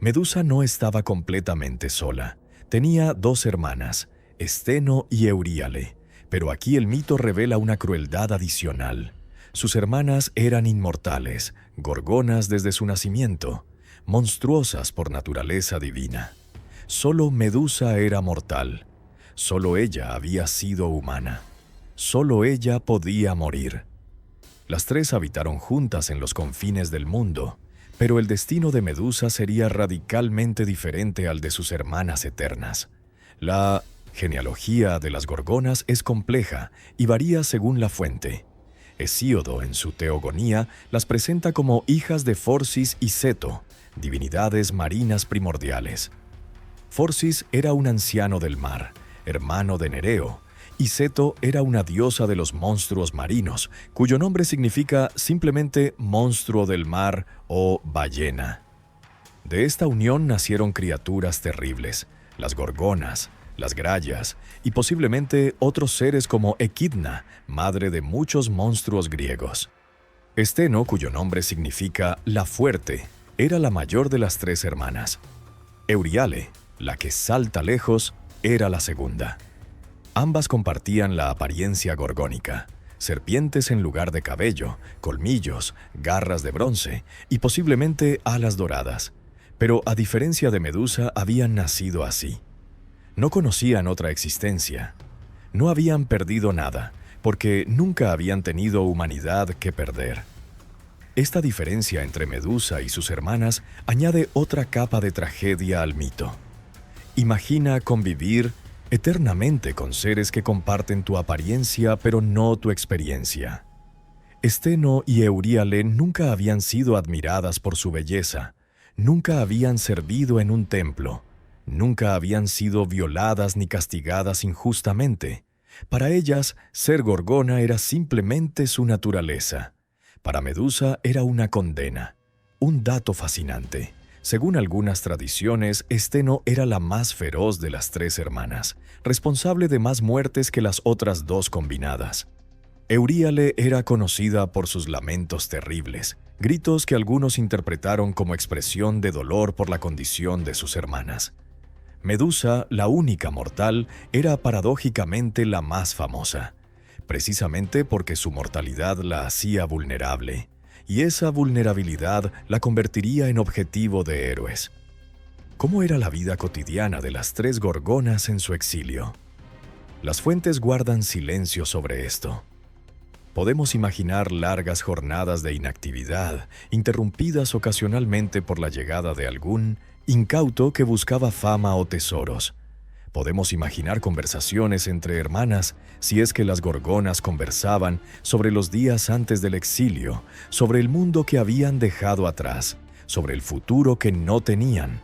Medusa no estaba completamente sola. Tenía dos hermanas, Esteno y Euríale, pero aquí el mito revela una crueldad adicional. Sus hermanas eran inmortales, gorgonas desde su nacimiento, monstruosas por naturaleza divina. Solo Medusa era mortal. Solo ella había sido humana. Solo ella podía morir. Las tres habitaron juntas en los confines del mundo, pero el destino de Medusa sería radicalmente diferente al de sus hermanas eternas. La genealogía de las gorgonas es compleja y varía según la fuente. Hesíodo, en su Teogonía, las presenta como hijas de Forcis y Ceto, divinidades marinas primordiales. Forcis era un anciano del mar, hermano de Nereo, y Ceto era una diosa de los monstruos marinos, cuyo nombre significa simplemente monstruo del mar o ballena. De esta unión nacieron criaturas terribles, las gorgonas, las grayas y posiblemente otros seres como Equidna, madre de muchos monstruos griegos. Esteno, cuyo nombre significa la fuerte, era la mayor de las tres hermanas. Euríale, la que salta lejos, era la segunda. Ambas compartían la apariencia gorgónica, serpientes en lugar de cabello, colmillos, garras de bronce y posiblemente alas doradas. Pero a diferencia de Medusa, habían nacido así. No conocían otra existencia. No habían perdido nada, porque nunca habían tenido humanidad que perder. Esta diferencia entre Medusa y sus hermanas añade otra capa de tragedia al mito. Imagina convivir eternamente con seres que comparten tu apariencia pero no tu experiencia. Esteno y Euríale nunca habían sido admiradas por su belleza, nunca habían servido en un templo, Nunca habían sido violadas ni castigadas injustamente. Para ellas, ser gorgona era simplemente su naturaleza. Para Medusa era una condena. Un dato fascinante. Según algunas tradiciones, Steno era la más feroz de las 3 hermanas, responsable de más muertes que las otras 2 combinadas. Euríale era conocida por sus lamentos terribles, gritos que algunos interpretaron como expresión de dolor por la condición de sus hermanas. Medusa, la única mortal, era paradójicamente la más famosa, precisamente porque su mortalidad la hacía vulnerable, y esa vulnerabilidad la convertiría en objetivo de héroes. ¿Cómo era la vida cotidiana de las 3 gorgonas en su exilio? Las fuentes guardan silencio sobre esto. Podemos imaginar largas jornadas de inactividad, interrumpidas ocasionalmente por la llegada de algún incauto que buscaba fama o tesoros. Podemos imaginar conversaciones entre hermanas, si es que las gorgonas conversaban, sobre los días antes del exilio, sobre el mundo que habían dejado atrás, sobre el futuro que no tenían.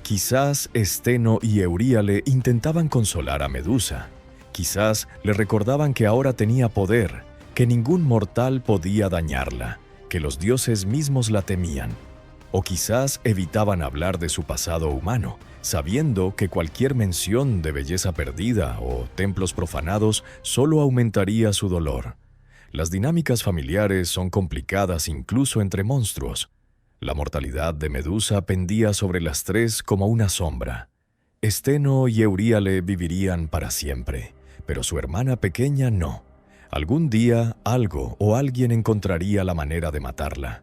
Quizás Steno y Euríale intentaban consolar a Medusa. Quizás le recordaban que ahora tenía poder, que ningún mortal podía dañarla, que los dioses mismos la temían. O quizás evitaban hablar de su pasado humano, sabiendo que cualquier mención de belleza perdida o templos profanados solo aumentaría su dolor. Las dinámicas familiares son complicadas incluso entre monstruos. La mortalidad de Medusa pendía sobre las 3 como una sombra. Steno y Euríale vivirían para siempre, pero su hermana pequeña no. Algún día, algo o alguien encontraría la manera de matarla.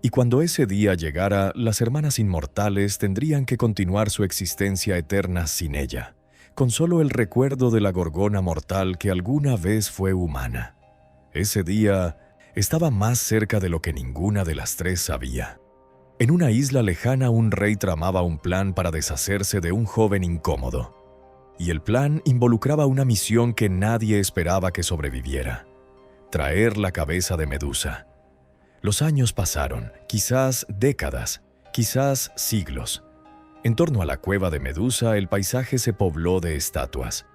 Y cuando ese día llegara, las hermanas inmortales tendrían que continuar su existencia eterna sin ella, con solo el recuerdo de la gorgona mortal que alguna vez fue humana. Ese día estaba más cerca de lo que ninguna de las 3 sabía. En una isla lejana, un rey tramaba un plan para deshacerse de un joven incómodo. Y el plan involucraba una misión que nadie esperaba que sobreviviera: traer la cabeza de Medusa. Los años pasaron, quizás décadas, quizás siglos. En torno a la cueva de Medusa, el paisaje se pobló de estatuas.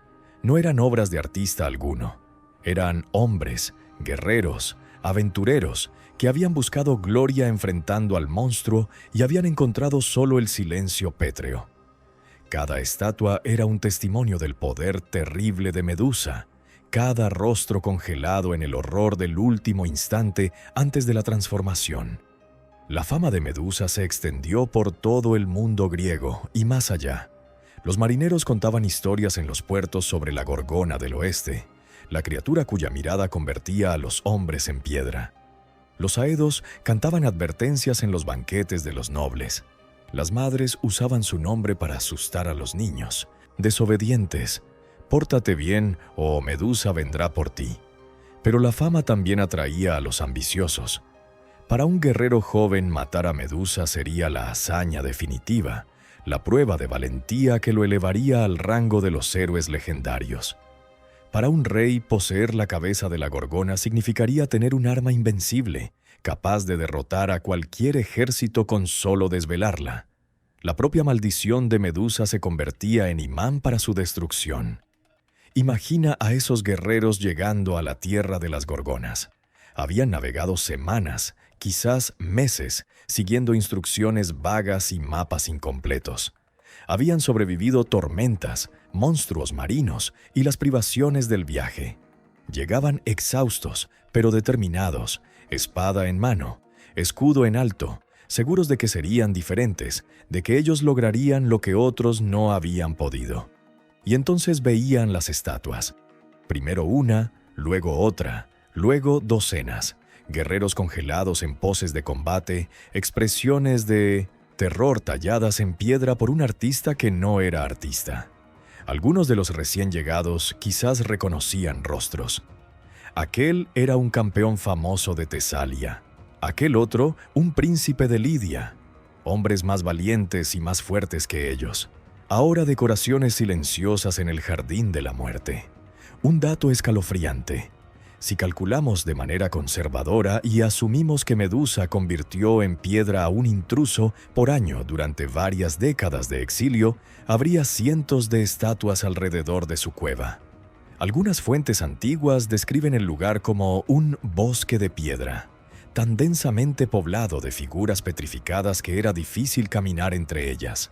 No eran obras de artista alguno. Eran hombres, guerreros, aventureros, que habían buscado gloria enfrentando al monstruo y habían encontrado solo el silencio pétreo. Cada estatua era un testimonio del poder terrible de Medusa, cada rostro congelado en el horror del último instante antes de la transformación. La fama de Medusa se extendió por todo el mundo griego y más allá. Los marineros contaban historias en los puertos sobre la Gorgona del oeste, la criatura cuya mirada convertía a los hombres en piedra. Los aedos cantaban advertencias en los banquetes de los nobles. Las madres usaban su nombre para asustar a los niños, desobedientes: pórtate bien o Medusa vendrá por ti. Pero la fama también atraía a los ambiciosos. Para un guerrero joven, matar a Medusa sería la hazaña definitiva, la prueba de valentía que lo elevaría al rango de los héroes legendarios. Para un rey, poseer la cabeza de la Gorgona significaría tener un arma invencible, capaz de derrotar a cualquier ejército con solo desvelarla. La propia maldición de Medusa se convertía en imán para su destrucción. Imagina a esos guerreros llegando a la tierra de las Gorgonas. Habían navegado semanas, quizás meses, siguiendo instrucciones vagas y mapas incompletos. Habían sobrevivido tormentas, monstruos marinos y las privaciones del viaje. Llegaban exhaustos, pero determinados, espada en mano, escudo en alto, seguros de que serían diferentes, de que ellos lograrían lo que otros no habían podido. Y entonces veían las estatuas. Primero una, luego otra, luego docenas, guerreros congelados en poses de combate, expresiones de terror talladas en piedra por un artista que no era artista. Algunos de los recién llegados quizás reconocían rostros. Aquel era un campeón famoso de Tesalia. Aquel otro, un príncipe de Lidia. Hombres más valientes y más fuertes que ellos. Ahora decoraciones silenciosas en el jardín de la muerte. Un dato escalofriante: Si calculamos de manera conservadora y asumimos que Medusa convirtió en piedra a un intruso por año durante varias décadas de exilio, habría cientos de estatuas alrededor de su cueva. Algunas fuentes antiguas describen el lugar como un bosque de piedra, tan densamente poblado de figuras petrificadas que era difícil caminar entre ellas.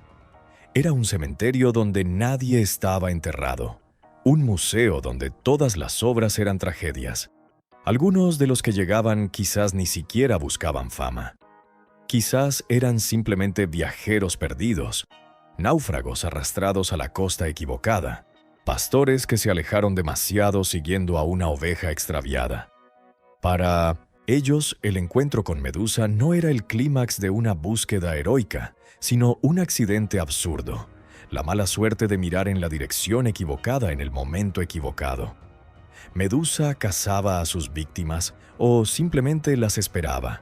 Era un cementerio donde nadie estaba enterrado. Un museo donde todas las obras eran tragedias. Algunos de los que llegaban quizás ni siquiera buscaban fama. Quizás eran simplemente viajeros perdidos, náufragos arrastrados a la costa equivocada, pastores que se alejaron demasiado siguiendo a una oveja extraviada. Para ellos, el encuentro con Medusa no era el clímax de una búsqueda heroica, sino un accidente absurdo. La mala suerte de mirar en la dirección equivocada en el momento equivocado. Medusa cazaba a sus víctimas o simplemente las esperaba.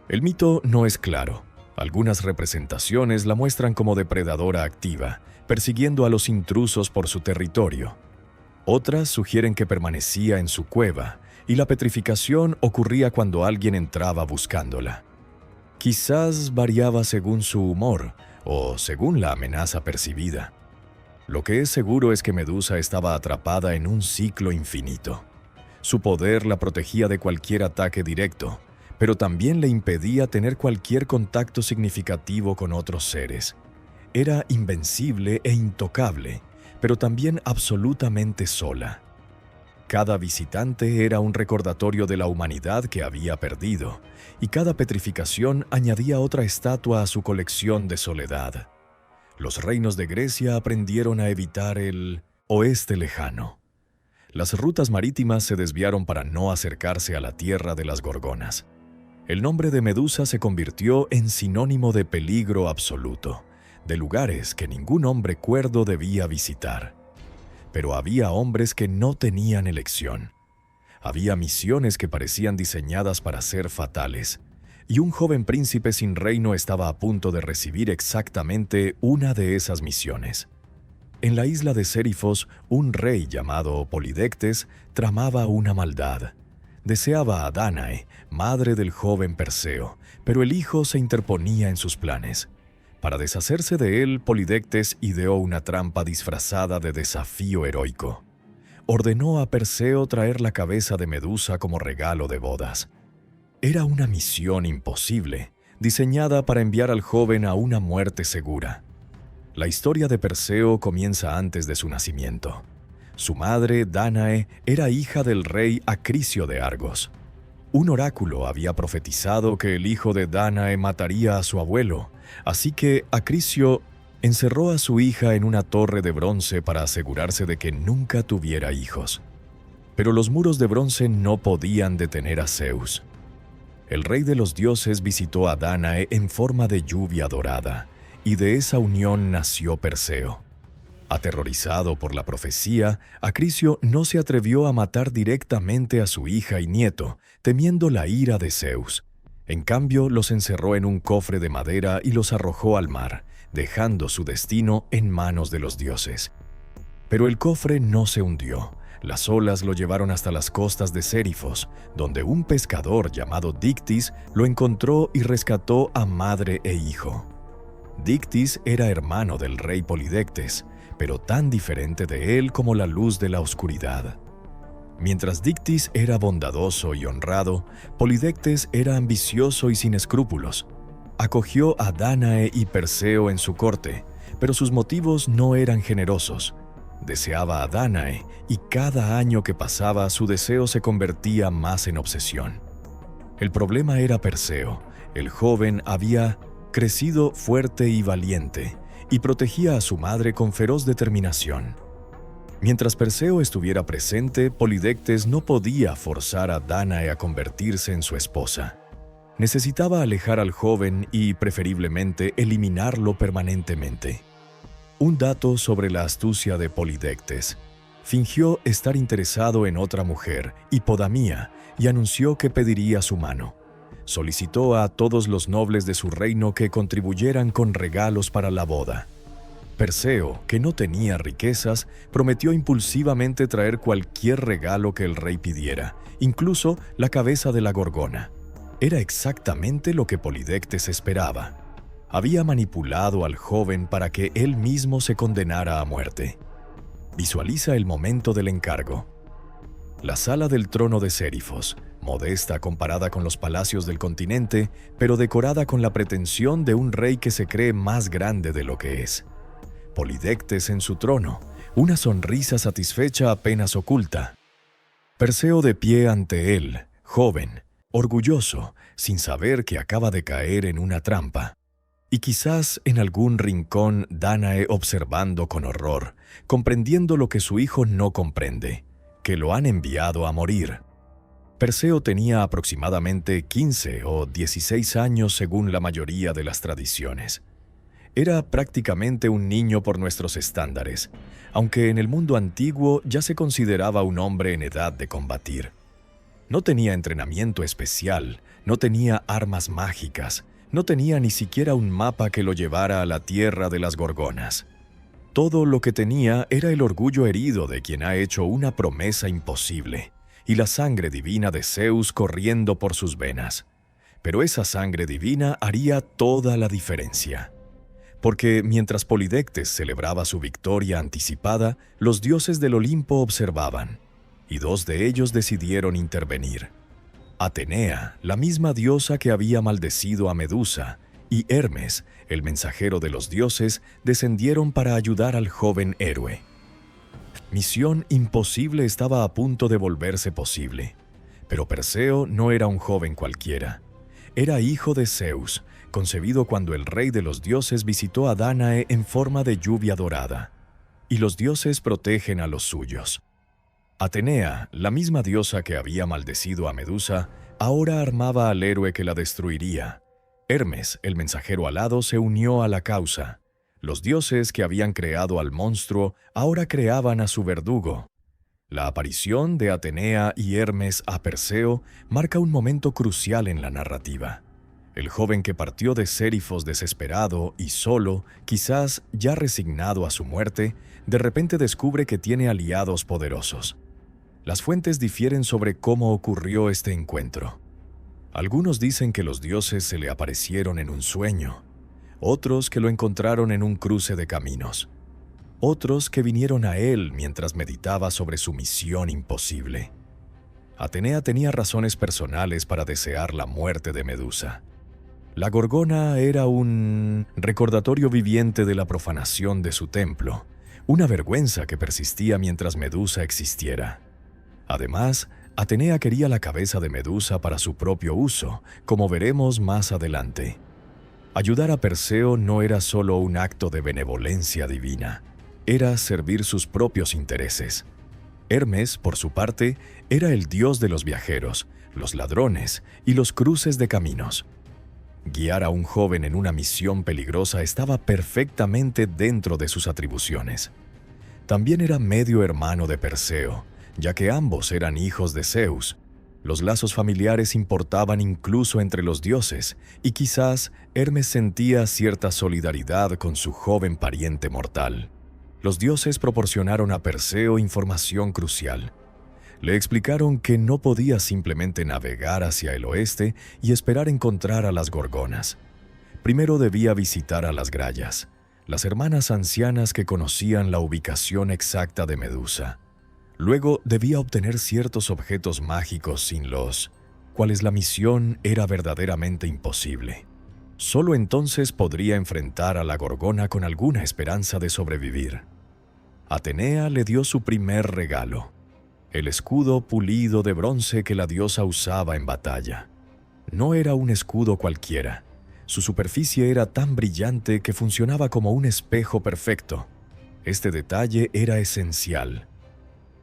El mito no es claro. Algunas representaciones la muestran como depredadora activa, persiguiendo a los intrusos por su territorio. Otras sugieren que permanecía en su cueva y la petrificación ocurría cuando alguien entraba buscándola. Quizás variaba según su humor o según la amenaza percibida. Lo que es seguro es que Medusa estaba atrapada en un ciclo infinito. Su poder la protegía de cualquier ataque directo, pero también le impedía tener cualquier contacto significativo con otros seres. Era invencible e intocable, pero también absolutamente sola. Cada visitante era un recordatorio de la humanidad que había perdido, y cada petrificación añadía otra estatua a su colección de soledad. Los reinos de Grecia aprendieron a evitar el oeste lejano. Las rutas marítimas se desviaron para no acercarse a la tierra de las Gorgonas. El nombre de Medusa se convirtió en sinónimo de peligro absoluto, de lugares que ningún hombre cuerdo debía visitar. Pero había hombres que no tenían elección. Había misiones que parecían diseñadas para ser fatales, y un joven príncipe sin reino estaba a punto de recibir exactamente una de esas misiones. En la isla de Sérifos, un rey llamado Polidectes tramaba una maldad. Deseaba a Dánae, madre del joven Perseo, pero el hijo se interponía en sus planes. Para deshacerse de él, Polidectes ideó una trampa disfrazada de desafío heroico. Ordenó a Perseo traer la cabeza de Medusa como regalo de bodas. Era una misión imposible, diseñada para enviar al joven a una muerte segura. La historia de Perseo comienza antes de su nacimiento. Su madre, Dánae, era hija del rey Acricio de Argos. Un oráculo había profetizado que el hijo de Dánae mataría a su abuelo, así que Acricio encerró a su hija en una torre de bronce para asegurarse de que nunca tuviera hijos. Pero los muros de bronce no podían detener a Zeus. El rey de los dioses visitó a Dánae en forma de lluvia dorada, y de esa unión nació Perseo. Aterrorizado por la profecía, Acricio no se atrevió a matar directamente a su hija y nieto, temiendo la ira de Zeus. En cambio, los encerró en un cofre de madera y los arrojó al mar, dejando su destino en manos de los dioses. Pero el cofre no se hundió. Las olas lo llevaron hasta las costas de Sérifos, donde un pescador llamado Dictis lo encontró y rescató a madre e hijo. Dictis era hermano del rey Polidectes, pero tan diferente de él como la luz de la oscuridad. Mientras Dictis era bondadoso y honrado, Polidectes era ambicioso y sin escrúpulos. Acogió a Dánae y Perseo en su corte, pero sus motivos no eran generosos. Deseaba a Dánae, y cada año que pasaba su deseo se convertía más en obsesión. El problema era Perseo. El joven había crecido fuerte y valiente, y protegía a su madre con feroz determinación. Mientras Perseo estuviera presente, Polidectes no podía forzar a Dánae a convertirse en su esposa. Necesitaba alejar al joven y, preferiblemente, eliminarlo permanentemente. Un dato sobre la astucia de Polidectes. Fingió estar interesado en otra mujer, Hipodamía, y anunció que pediría su mano. Solicitó a todos los nobles de su reino que contribuyeran con regalos para la boda. Perseo, que no tenía riquezas, prometió impulsivamente traer cualquier regalo que el rey pidiera, incluso la cabeza de la gorgona. Era exactamente lo que Polidectes esperaba. Había manipulado al joven para que él mismo se condenara a muerte. Visualiza el momento del encargo. La sala del trono de Sérifos, modesta comparada con los palacios del continente, pero decorada con la pretensión de un rey que se cree más grande de lo que es. Polidectes en su trono, una sonrisa satisfecha apenas oculta. Perseo de pie ante él, joven, orgulloso, sin saber que acaba de caer en una trampa. Y quizás en algún rincón Dánae observando con horror, comprendiendo lo que su hijo no comprende, que lo han enviado a morir. Perseo tenía aproximadamente 15 o 16 años según la mayoría de las tradiciones. Era prácticamente un niño por nuestros estándares, aunque en el mundo antiguo ya se consideraba un hombre en edad de combatir. No tenía entrenamiento especial, no tenía armas mágicas, no tenía ni siquiera un mapa que lo llevara a la tierra de las gorgonas. Todo lo que tenía era el orgullo herido de quien ha hecho una promesa imposible, y la sangre divina de Zeus corriendo por sus venas. Pero esa sangre divina haría toda la diferencia. Porque mientras Polidectes celebraba su victoria anticipada, los dioses del Olimpo observaban, y dos de ellos decidieron intervenir. Atenea, la misma diosa que había maldecido a Medusa, y Hermes, el mensajero de los dioses, descendieron para ayudar al joven héroe. Misión imposible estaba a punto de volverse posible. Pero Perseo no era un joven cualquiera. Era hijo de Zeus, concebido cuando el rey de los dioses visitó a Dánae en forma de lluvia dorada. Y los dioses protegen a los suyos. Atenea, la misma diosa que había maldecido a Medusa, ahora armaba al héroe que la destruiría. Hermes, el mensajero alado, se unió a la causa. Los dioses que habían creado al monstruo ahora creaban a su verdugo. La aparición de Atenea y Hermes a Perseo marca un momento crucial en la narrativa. El joven que partió de Sérifos desesperado y solo, quizás ya resignado a su muerte, de repente descubre que tiene aliados poderosos. Las fuentes difieren sobre cómo ocurrió este encuentro. Algunos dicen que los dioses se le aparecieron en un sueño, otros que lo encontraron en un cruce de caminos, otros que vinieron a él mientras meditaba sobre su misión imposible. Atenea tenía razones personales para desear la muerte de Medusa. La gorgona era un recordatorio viviente de la profanación de su templo, una vergüenza que persistía mientras Medusa existiera. Además, Atenea quería la cabeza de Medusa para su propio uso, como veremos más adelante. Ayudar a Perseo no era solo un acto de benevolencia divina, era servir sus propios intereses. Hermes, por su parte, era el dios de los viajeros, los ladrones y los cruces de caminos. Guiar a un joven en una misión peligrosa estaba perfectamente dentro de sus atribuciones. También era medio hermano de Perseo, ya que ambos eran hijos de Zeus. Los lazos familiares importaban incluso entre los dioses, y quizás Hermes sentía cierta solidaridad con su joven pariente mortal. Los dioses proporcionaron a Perseo información crucial. Le explicaron que no podía simplemente navegar hacia el oeste y esperar encontrar a las gorgonas. Primero debía visitar a las Grayas, las hermanas ancianas que conocían la ubicación exacta de Medusa. Luego debía obtener ciertos objetos mágicos sin los cuales la misión era verdaderamente imposible. Solo entonces podría enfrentar a la gorgona con alguna esperanza de sobrevivir. Atenea le dio su primer regalo, el escudo pulido de bronce que la diosa usaba en batalla. No era un escudo cualquiera. Su superficie era tan brillante que funcionaba como un espejo perfecto. Este detalle era esencial.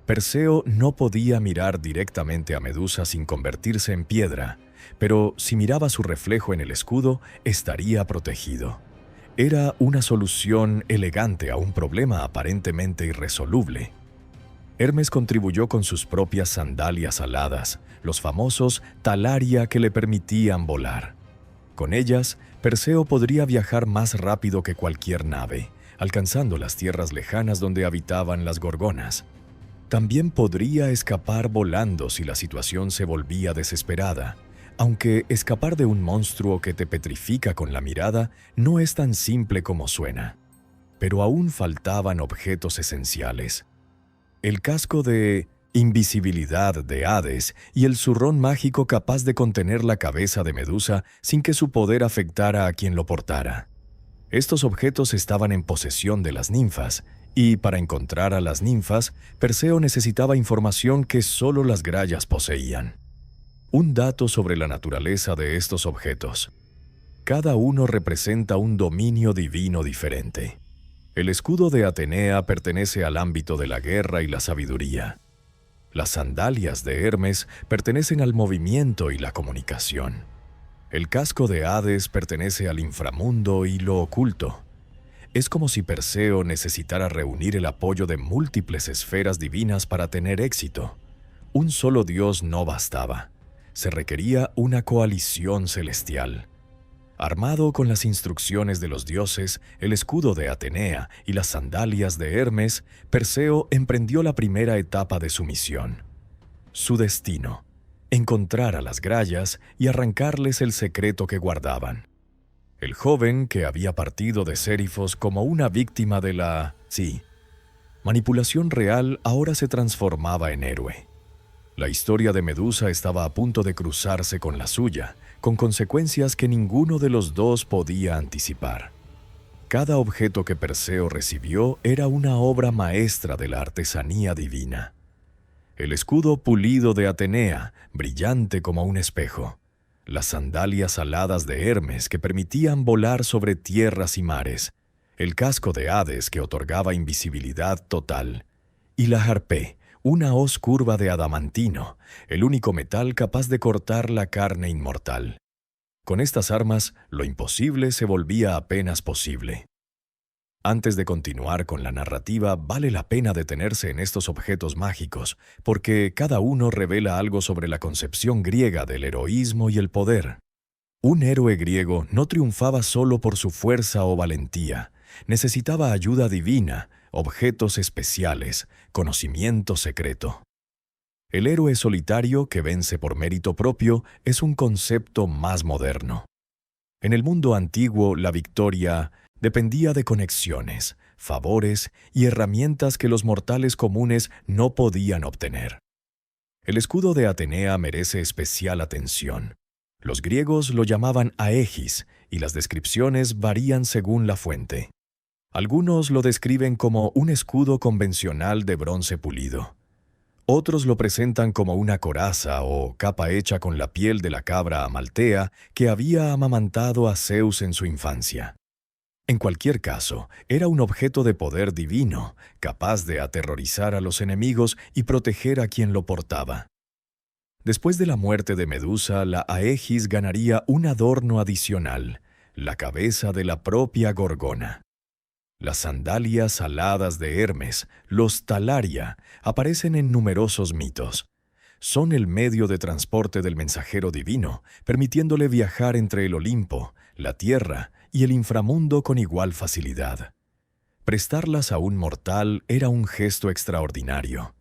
Perseo no podía mirar directamente a Medusa sin convertirse en piedra, pero si miraba su reflejo en el escudo, estaría protegido. Era una solución elegante a un problema aparentemente irresoluble. Hermes contribuyó con sus propias sandalias aladas, los famosos talaria que le permitían volar. Con ellas, Perseo podría viajar más rápido que cualquier nave, alcanzando las tierras lejanas donde habitaban las gorgonas. También podría escapar volando si la situación se volvía desesperada, aunque escapar de un monstruo que te petrifica con la mirada no es tan simple como suena. Pero aún faltaban objetos esenciales. El casco de invisibilidad de Hades y el zurrón mágico capaz de contener la cabeza de Medusa sin que su poder afectara a quien lo portara. Estos objetos estaban en posesión de las ninfas, y para encontrar a las ninfas, Perseo necesitaba información que solo las grallas poseían. Un dato sobre la naturaleza de estos objetos. Cada uno representa un dominio divino diferente. El escudo de Atenea pertenece al ámbito de la guerra y la sabiduría. Las sandalias de Hermes pertenecen al movimiento y la comunicación. El casco de Hades pertenece al inframundo y lo oculto. Es como si Perseo necesitara reunir el apoyo de múltiples esferas divinas para tener éxito. Un solo dios no bastaba. Se requería una coalición celestial. Armado con las instrucciones de los dioses, el escudo de Atenea y las sandalias de Hermes, Perseo emprendió la primera etapa de su misión. Su destino: encontrar a las grallas y arrancarles el secreto que guardaban. El joven, que había partido de Sérifos como una víctima de la manipulación real, ahora se transformaba en héroe. La historia de Medusa estaba a punto de cruzarse con la suya, con consecuencias que ninguno de los dos podía anticipar. Cada objeto que Perseo recibió era una obra maestra de la artesanía divina. El escudo pulido de Atenea, brillante como un espejo. Las sandalias aladas de Hermes que permitían volar sobre tierras y mares. El casco de Hades que otorgaba invisibilidad total. Y la harpe, una hoz curva de adamantino, el único metal capaz de cortar la carne inmortal. Con estas armas, lo imposible se volvía apenas posible. Antes de continuar con la narrativa, vale la pena detenerse en estos objetos mágicos, porque cada uno revela algo sobre la concepción griega del heroísmo y el poder. Un héroe griego no triunfaba solo por su fuerza o valentía, necesitaba ayuda divina, objetos especiales, conocimiento secreto. El héroe solitario que vence por mérito propio es un concepto más moderno. En el mundo antiguo, la victoria dependía de conexiones, favores y herramientas que los mortales comunes no podían obtener. El escudo de Atenea merece especial atención. Los griegos lo llamaban aegis y las descripciones varían según la fuente. Algunos lo describen como un escudo convencional de bronce pulido. Otros lo presentan como una coraza o capa hecha con la piel de la cabra amaltea que había amamantado a Zeus en su infancia. En cualquier caso, era un objeto de poder divino, capaz de aterrorizar a los enemigos y proteger a quien lo portaba. Después de la muerte de Medusa, la aegis ganaría un adorno adicional, la cabeza de la propia Gorgona. Las sandalias aladas de Hermes, los talaria, aparecen en numerosos mitos. Son el medio de transporte del mensajero divino, permitiéndole viajar entre el Olimpo, la tierra y el inframundo con igual facilidad. Prestarlas a un mortal era un gesto extraordinario.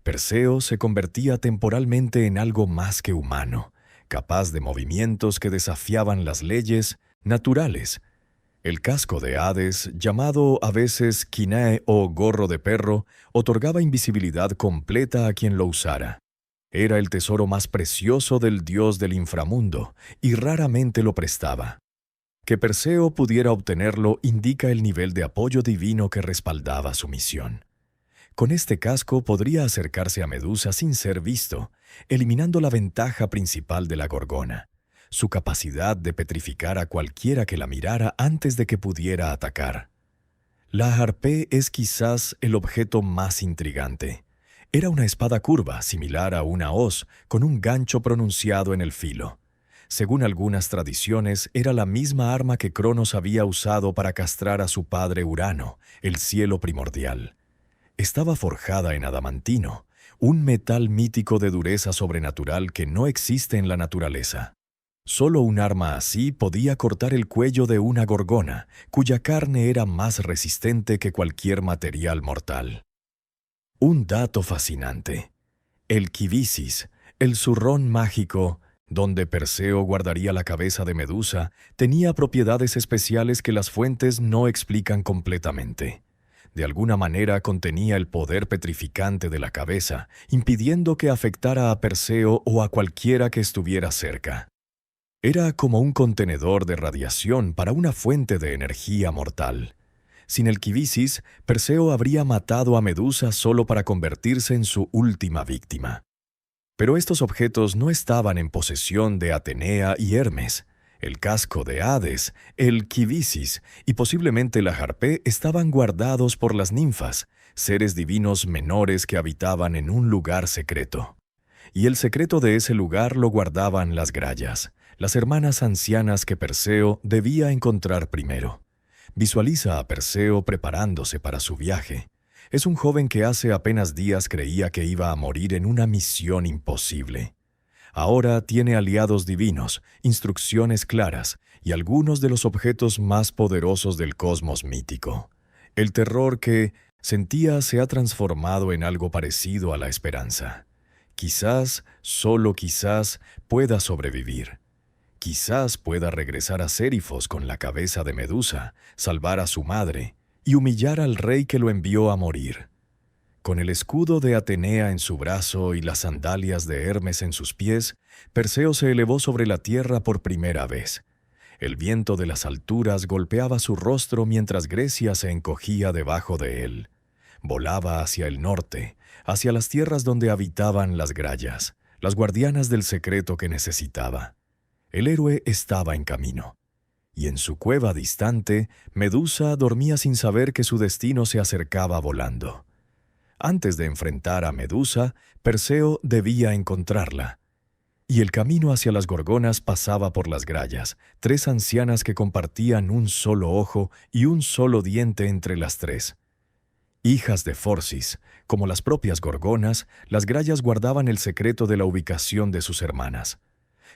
Perseo se convertía temporalmente en algo más que humano, capaz de movimientos que desafiaban las leyes naturales. El casco de Hades, llamado a veces quinae o gorro de perro, otorgaba invisibilidad completa a quien lo usara. Era el tesoro más precioso del dios del inframundo, y raramente lo prestaba. Que Perseo pudiera obtenerlo indica el nivel de apoyo divino que respaldaba su misión. Con este casco podría acercarse a Medusa sin ser visto, eliminando la ventaja principal de la Gorgona: su capacidad de petrificar a cualquiera que la mirara antes de que pudiera atacar. La harpe es quizás el objeto más intrigante. Era una espada curva, similar a una hoz, con un gancho pronunciado en el filo. Según algunas tradiciones, era la misma arma que Cronos había usado para castrar a su padre Urano, el cielo primordial. Estaba forjada en adamantino, un metal mítico de dureza sobrenatural que no existe en la naturaleza. Solo un arma así podía cortar el cuello de una gorgona, cuya carne era más resistente que cualquier material mortal. Un dato fascinante. El Kibisis, el zurrón mágico, donde Perseo guardaría la cabeza de Medusa, tenía propiedades especiales que las fuentes no explican completamente. De alguna manera contenía el poder petrificante de la cabeza, impidiendo que afectara a Perseo o a cualquiera que estuviera cerca. Era como un contenedor de radiación para una fuente de energía mortal. Sin el Kibisis, Perseo habría matado a Medusa solo para convertirse en su última víctima. Pero estos objetos no estaban en posesión de Atenea y Hermes. El casco de Hades, el Kibisis y posiblemente la Harpé estaban guardados por las ninfas, seres divinos menores que habitaban en un lugar secreto. Y el secreto de ese lugar lo guardaban las Grallas, las hermanas ancianas que Perseo debía encontrar primero. Visualiza a Perseo preparándose para su viaje. Es un joven que hace apenas días creía que iba a morir en una misión imposible. Ahora tiene aliados divinos, instrucciones claras y algunos de los objetos más poderosos del cosmos mítico. El terror que sentía se ha transformado en algo parecido a la esperanza. Quizás, solo quizás, pueda sobrevivir. Quizás pueda regresar a Sérifos con la cabeza de Medusa, salvar a su madre y humillar al rey que lo envió a morir. Con el escudo de Atenea en su brazo y las sandalias de Hermes en sus pies, Perseo se elevó sobre la tierra por primera vez. El viento de las alturas golpeaba su rostro mientras Grecia se encogía debajo de él. Volaba hacia el norte, hacia las tierras donde habitaban las Grallas, las guardianas del secreto que necesitaba. El héroe estaba en camino. Y en su cueva distante, Medusa dormía sin saber que su destino se acercaba volando. Antes de enfrentar a Medusa, Perseo debía encontrarla. Y el camino hacia las Gorgonas pasaba por las Grallas, tres ancianas que compartían un solo ojo y un solo diente entre las tres. Hijas de Forcis, como las propias Gorgonas, las Grallas guardaban el secreto de la ubicación de sus hermanas.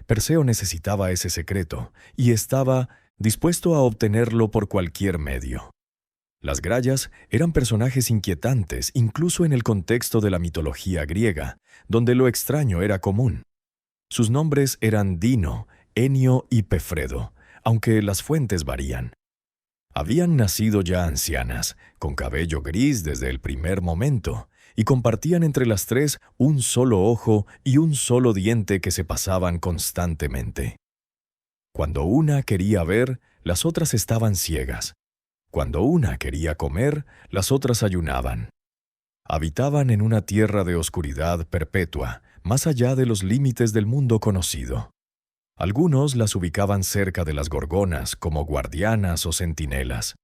Perseo necesitaba ese secreto y estaba dispuesto a obtenerlo por cualquier medio. Las Grallas eran personajes inquietantes incluso en el contexto de la mitología griega, donde lo extraño era común. Sus nombres eran Dino, Enio y Pefredo, aunque las fuentes varían. Habían nacido ya ancianas, con cabello gris desde el primer momento, y compartían entre las tres un solo ojo y un solo diente que se pasaban constantemente. Cuando una quería ver, las otras estaban ciegas. Cuando una quería comer, las otras ayunaban. Habitaban en una tierra de oscuridad perpetua, más allá de los límites del mundo conocido. Algunos las ubicaban cerca de las Gorgonas como guardianas o centinelas.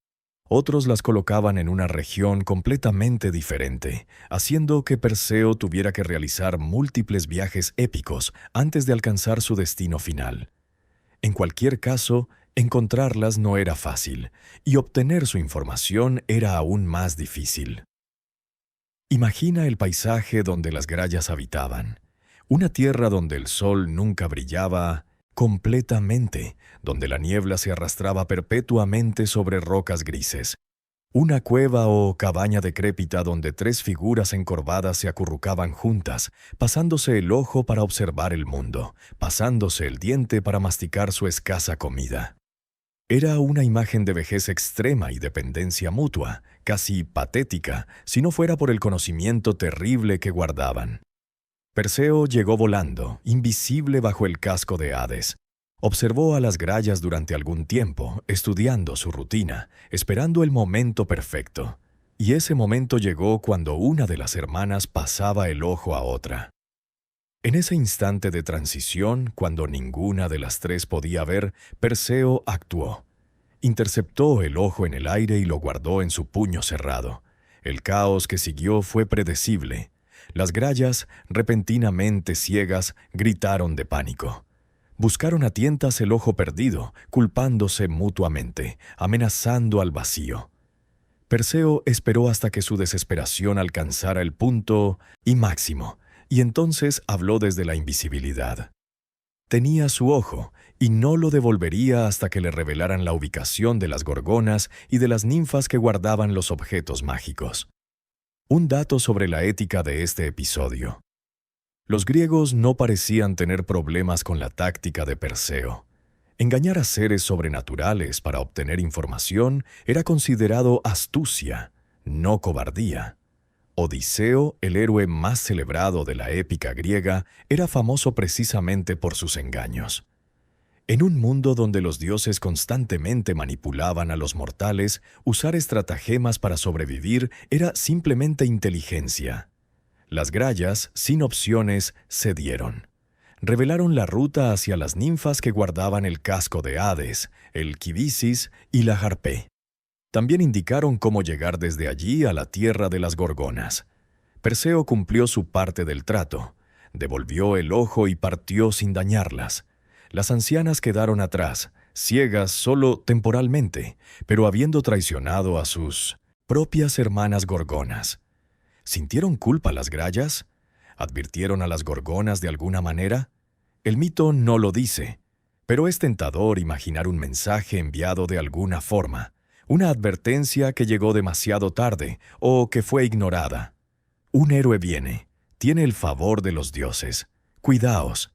Otros las colocaban en una región completamente diferente, haciendo que Perseo tuviera que realizar múltiples viajes épicos antes de alcanzar su destino final. En cualquier caso, encontrarlas no era fácil, y obtener su información era aún más difícil. Imagina el paisaje donde las Grallas habitaban, una tierra donde el sol nunca brillaba completamente, donde la niebla se arrastraba perpetuamente sobre rocas grises. Una cueva o cabaña decrépita donde tres figuras encorvadas se acurrucaban juntas, pasándose el ojo para observar el mundo, pasándose el diente para masticar su escasa comida. Era una imagen de vejez extrema y dependencia mutua, casi patética, si no fuera por el conocimiento terrible que guardaban. Perseo llegó volando, invisible bajo el casco de Hades. Observó a las Grallas durante algún tiempo, estudiando su rutina, esperando el momento perfecto. Y ese momento llegó cuando una de las hermanas pasaba el ojo a otra. En ese instante de transición, cuando ninguna de las tres podía ver, Perseo actuó. Interceptó el ojo en el aire y lo guardó en su puño cerrado. El caos que siguió fue predecible. Las Grallas, repentinamente ciegas, gritaron de pánico. Buscaron a tientas el ojo perdido, culpándose mutuamente, amenazando al vacío. Perseo esperó hasta que su desesperación alcanzara el punto y máximo, y entonces habló desde la invisibilidad. Tenía su ojo, y no lo devolvería hasta que le revelaran la ubicación de las gorgonas y de las ninfas que guardaban los objetos mágicos. Un dato sobre la ética de este episodio. Los griegos no parecían tener problemas con la táctica de Perseo. Engañar a seres sobrenaturales para obtener información era considerado astucia, no cobardía. Odiseo, el héroe más celebrado de la épica griega, era famoso precisamente por sus engaños. En un mundo donde los dioses constantemente manipulaban a los mortales, usar estratagemas para sobrevivir era simplemente inteligencia. Las grallas, sin opciones, cedieron. Revelaron la ruta hacia las ninfas que guardaban el casco de Hades, el Kibisis y la Harpé. También indicaron cómo llegar desde allí a la tierra de las gorgonas. Perseo cumplió su parte del trato. Devolvió el ojo y partió sin dañarlas. Las ancianas quedaron atrás, ciegas solo temporalmente, pero habiendo traicionado a sus propias hermanas gorgonas. ¿Sintieron culpa las grallas? ¿Advirtieron a las gorgonas de alguna manera? El mito no lo dice, pero es tentador imaginar un mensaje enviado de alguna forma, una advertencia que llegó demasiado tarde o que fue ignorada. Un héroe viene, tiene el favor de los dioses. Cuidaos.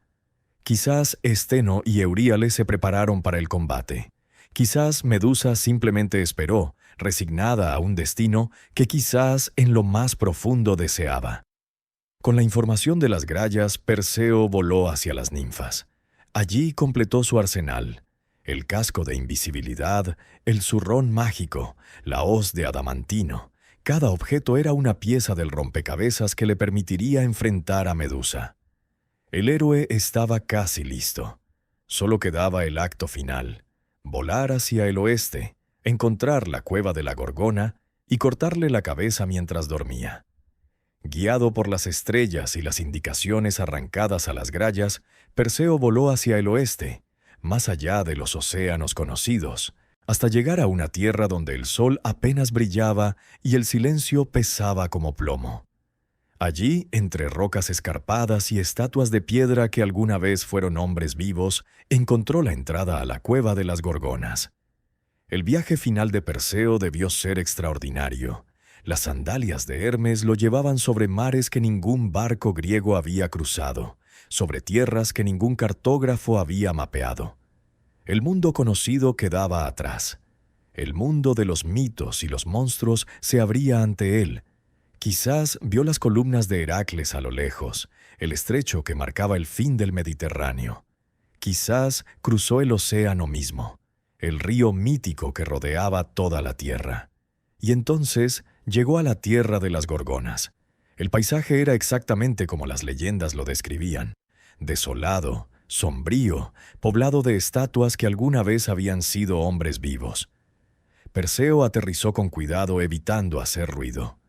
Quizás Esteno y Euríale se prepararon para el combate. Quizás Medusa simplemente esperó, resignada a un destino que quizás en lo más profundo deseaba. Con la información de las grallas, Perseo voló hacia las ninfas. Allí completó su arsenal: el casco de invisibilidad, el zurrón mágico, la hoz de adamantino. Cada objeto era una pieza del rompecabezas que le permitiría enfrentar a Medusa. El héroe estaba casi listo. Solo quedaba el acto final: volar hacia el oeste, encontrar la cueva de la Gorgona y cortarle la cabeza mientras dormía. Guiado por las estrellas y las indicaciones arrancadas a las grallas, Perseo voló hacia el oeste, más allá de los océanos conocidos, hasta llegar a una tierra donde el sol apenas brillaba y el silencio pesaba como plomo. Allí, entre rocas escarpadas y estatuas de piedra que alguna vez fueron hombres vivos, encontró la entrada a la cueva de las Gorgonas. El viaje final de Perseo debió ser extraordinario. Las sandalias de Hermes lo llevaban sobre mares que ningún barco griego había cruzado, sobre tierras que ningún cartógrafo había mapeado. El mundo conocido quedaba atrás. El mundo de los mitos y los monstruos se abría ante él. Quizás vio las columnas de Heracles a lo lejos, el estrecho que marcaba el fin del Mediterráneo. Quizás cruzó el océano mismo, el río mítico que rodeaba toda la tierra. Y entonces llegó a la tierra de las Gorgonas. El paisaje era exactamente como las leyendas lo describían: desolado, sombrío, poblado de estatuas que alguna vez habían sido hombres vivos. Perseo aterrizó con cuidado, evitando hacer ruido.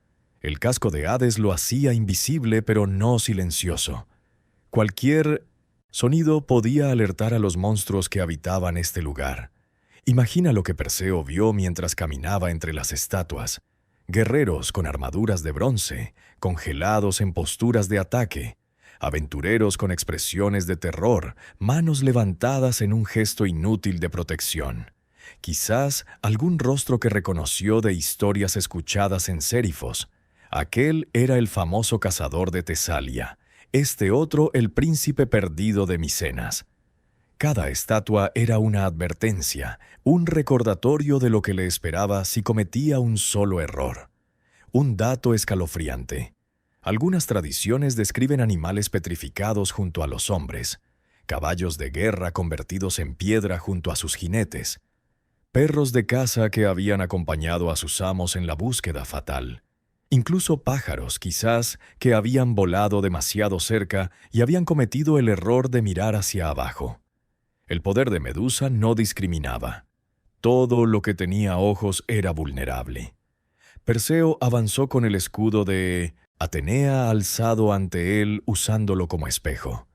El casco de Hades lo hacía invisible, pero no silencioso. Cualquier sonido podía alertar a los monstruos que habitaban este lugar. Imagina lo que Perseo vio mientras caminaba entre las estatuas: guerreros con armaduras de bronce, congelados en posturas de ataque, aventureros con expresiones de terror, manos levantadas en un gesto inútil de protección. Quizás algún rostro que reconoció de historias escuchadas en Sérifos. Aquel era el famoso cazador de Tesalia, este otro el príncipe perdido de Micenas. Cada estatua era una advertencia, un recordatorio de lo que le esperaba si cometía un solo error. Un dato escalofriante: algunas tradiciones describen animales petrificados junto a los hombres, caballos de guerra convertidos en piedra junto a sus jinetes, perros de caza que habían acompañado a sus amos en la búsqueda fatal, incluso pájaros, quizás, que habían volado demasiado cerca y habían cometido el error de mirar hacia abajo. El poder de Medusa no discriminaba. Todo lo que tenía ojos era vulnerable. Perseo avanzó con el escudo de Atenea alzado ante él, usándolo como espejo.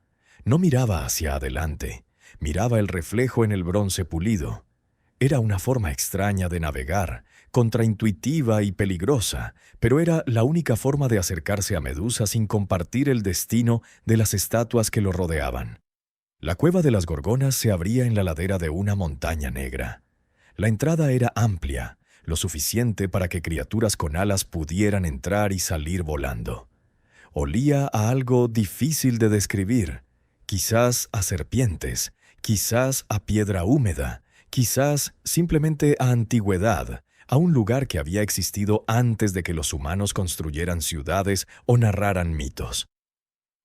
No miraba hacia adelante, miraba el reflejo en el bronce pulido. Era una forma extraña de navegar, contraintuitiva y peligrosa, pero era la única forma de acercarse a Medusa sin compartir el destino de las estatuas que lo rodeaban. La cueva de las Gorgonas se abría en la ladera de una montaña negra. La entrada era amplia, lo suficiente para que criaturas con alas pudieran entrar y salir volando. Olía a algo difícil de describir, quizás a serpientes, quizás a piedra húmeda, quizás simplemente a antigüedad, a un lugar que había existido antes de que los humanos construyeran ciudades o narraran mitos.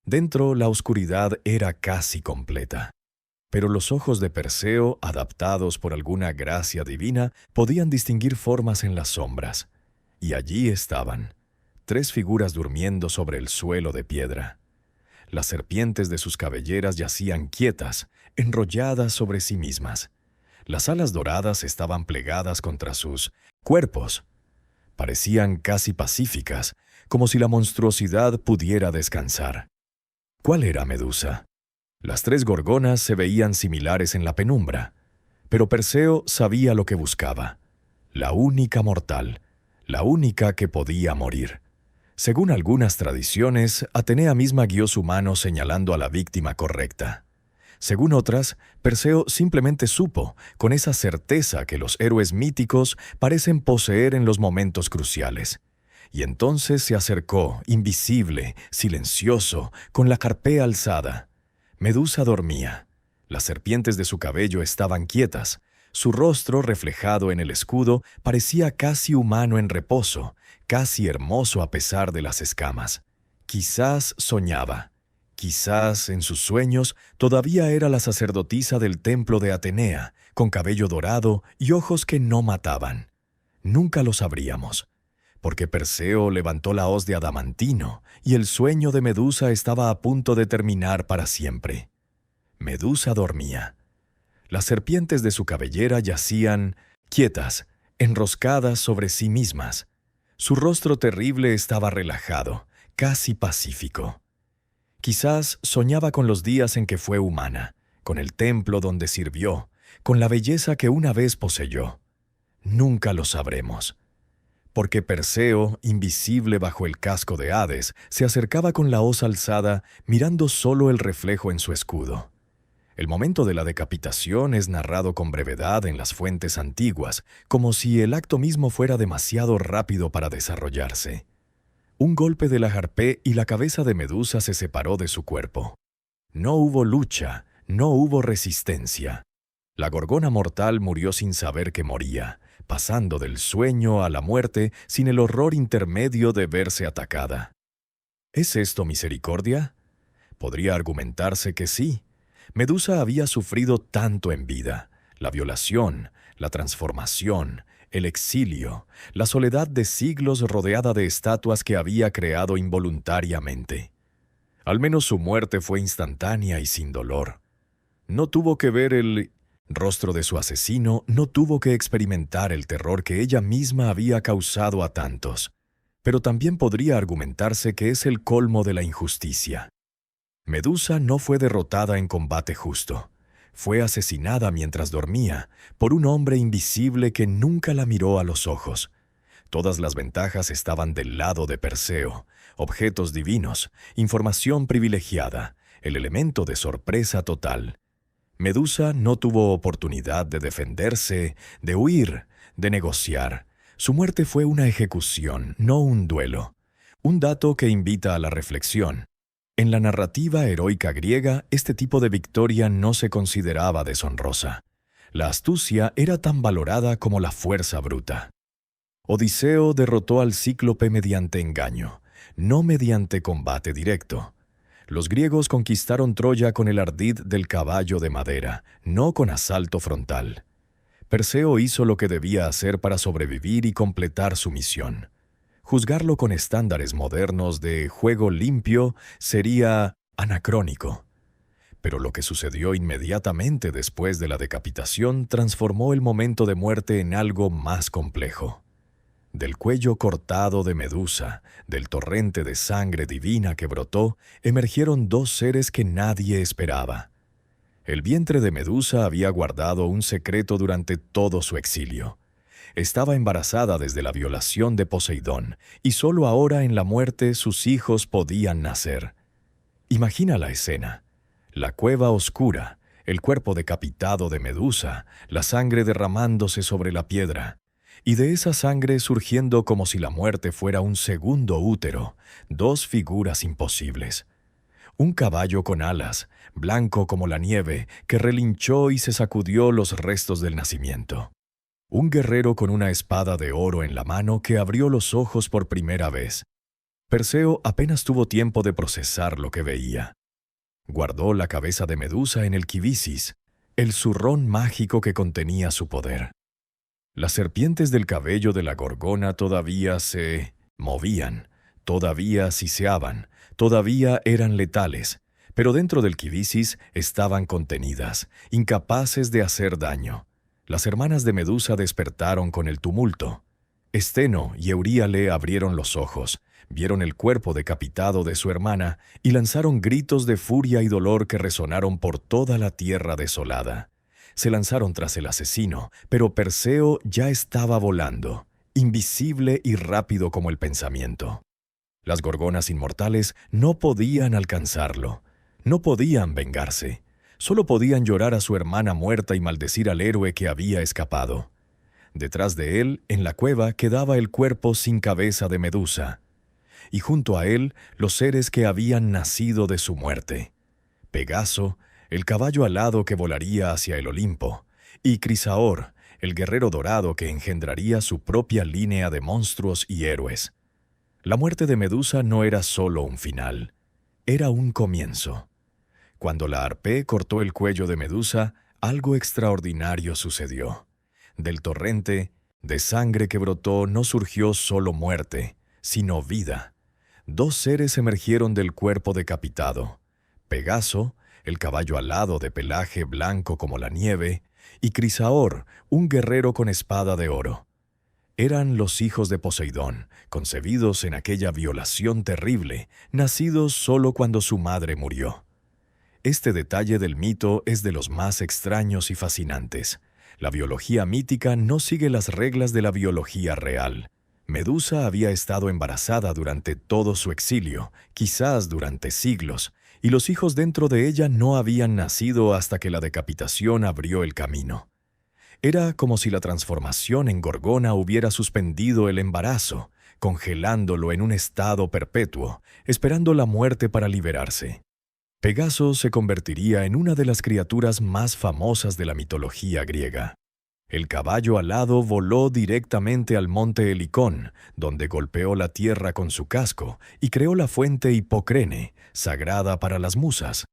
Dentro, la oscuridad era casi completa. Pero los ojos de Perseo, adaptados por alguna gracia divina, podían distinguir formas en las sombras. Y allí estaban, 3 figuras durmiendo sobre el suelo de piedra. Las serpientes de sus cabelleras yacían quietas, enrolladas sobre sí mismas. Las alas doradas estaban plegadas contra sus cuerpos. Parecían casi pacíficas, como si la monstruosidad pudiera descansar. ¿Cuál era Medusa? Las 3 gorgonas se veían similares en la penumbra, pero Perseo sabía lo que buscaba. La única mortal, la única que podía morir. Según algunas tradiciones, Atenea misma guió su mano señalando a la víctima correcta. Según otras, Perseo simplemente supo, con esa certeza que los héroes míticos parecen poseer en los momentos cruciales. Y entonces se acercó, invisible, silencioso, con la carpea alzada. Medusa dormía. Las serpientes de su cabello estaban quietas. Su rostro, reflejado en el escudo, parecía casi humano en reposo, casi hermoso a pesar de las escamas. Quizás soñaba. Quizás, en sus sueños, todavía era la sacerdotisa del templo de Atenea, con cabello dorado y ojos que no mataban. Nunca lo sabríamos, porque Perseo levantó la hoz de adamantino y el sueño de Medusa estaba a punto de terminar para siempre. Medusa dormía. Las serpientes de su cabellera yacían quietas, enroscadas sobre sí mismas. Su rostro terrible estaba relajado, casi pacífico. Quizás soñaba con los días en que fue humana, con el templo donde sirvió, con la belleza que una vez poseyó. Nunca lo sabremos. Porque Perseo, invisible bajo el casco de Hades, se acercaba con la hoz alzada, mirando solo el reflejo en su escudo. El momento de la decapitación es narrado con brevedad en las fuentes antiguas, como si el acto mismo fuera demasiado rápido para desarrollarse. Un golpe de la harpé y la cabeza de Medusa se separó de su cuerpo. No hubo lucha, no hubo resistencia. La gorgona mortal murió sin saber que moría, pasando del sueño a la muerte sin el horror intermedio de verse atacada. ¿Es esto misericordia? Podría argumentarse que sí. Medusa había sufrido tanto en vida: la violación, la transformación, el exilio, la soledad de siglos rodeada de estatuas que había creado involuntariamente. Al menos su muerte fue instantánea y sin dolor. No tuvo que ver el rostro de su asesino, no tuvo que experimentar el terror que ella misma había causado a tantos. Pero también podría argumentarse que es el colmo de la injusticia. Medusa no fue derrotada en combate justo. Fue asesinada mientras dormía por un hombre invisible que nunca la miró a los ojos. Todas las ventajas estaban del lado de Perseo: objetos divinos, información privilegiada, el elemento de sorpresa total. Medusa no tuvo oportunidad de defenderse, de huir, de negociar. Su muerte fue una ejecución, no un duelo. Un dato que invita a la reflexión. En la narrativa heroica griega, este tipo de victoria no se consideraba deshonrosa. La astucia era tan valorada como la fuerza bruta. Odiseo derrotó al cíclope mediante engaño, no mediante combate directo. Los griegos conquistaron Troya con el ardid del caballo de madera, no con asalto frontal. Perseo hizo lo que debía hacer para sobrevivir y completar su misión. Juzgarlo con estándares modernos de juego limpio sería anacrónico. Pero lo que sucedió inmediatamente después de la decapitación transformó el momento de muerte en algo más complejo. Del cuello cortado de Medusa, del torrente de sangre divina que brotó, emergieron 2 seres que nadie esperaba. El vientre de Medusa había guardado un secreto durante todo su exilio. Estaba embarazada desde la violación de Poseidón, y solo ahora en la muerte sus hijos podían nacer. Imagina la escena. La cueva oscura, el cuerpo decapitado de Medusa, la sangre derramándose sobre la piedra, y de esa sangre surgiendo como si la muerte fuera un segundo útero, dos figuras imposibles. Un caballo con alas, blanco como la nieve, que relinchó y se sacudió los restos del nacimiento. Un guerrero con una espada de oro en la mano que abrió los ojos por primera vez. Perseo apenas tuvo tiempo de procesar lo que veía. Guardó la cabeza de Medusa en el quibisis, el zurrón mágico que contenía su poder. Las serpientes del cabello de la gorgona todavía se movían, todavía siseaban, todavía eran letales, pero dentro del quibisis estaban contenidas, incapaces de hacer daño. Las hermanas de Medusa despertaron con el tumulto. Esteno y Euríale abrieron los ojos, vieron el cuerpo decapitado de su hermana y lanzaron gritos de furia y dolor que resonaron por toda la tierra desolada. Se lanzaron tras el asesino, pero Perseo ya estaba volando, invisible y rápido como el pensamiento. Las gorgonas inmortales no podían alcanzarlo, no podían vengarse, solo podían llorar a su hermana muerta y maldecir al héroe que había escapado. Detrás de él, en la cueva, quedaba el cuerpo sin cabeza de Medusa, y junto a él los seres que habían nacido de su muerte. Pegaso, el caballo alado que volaría hacia el Olimpo, y Crisaor, el guerrero dorado que engendraría su propia línea de monstruos y héroes. La muerte de Medusa no era solo un final, era un comienzo. Cuando la Harpé cortó el cuello de Medusa, algo extraordinario sucedió. Del torrente de sangre que brotó no surgió solo muerte, sino vida. Dos seres emergieron del cuerpo decapitado: Pegaso, el caballo alado de pelaje blanco como la nieve, y Crisaor, un guerrero con espada de oro. Eran los hijos de Poseidón, concebidos en aquella violación terrible, nacidos solo cuando su madre murió. Este detalle del mito es de los más extraños y fascinantes. La biología mítica no sigue las reglas de la biología real. Medusa había estado embarazada durante todo su exilio, quizás durante siglos, y los hijos dentro de ella no habían nacido hasta que la decapitación abrió el camino. Era como si la transformación en gorgona hubiera suspendido el embarazo, congelándolo en un estado perpetuo, esperando la muerte para liberarse. Pegaso se convertiría en una de las criaturas más famosas de la mitología griega. El caballo alado voló directamente al monte Helicón, donde golpeó la tierra con su casco y creó la fuente Hipocrene, sagrada para las musas.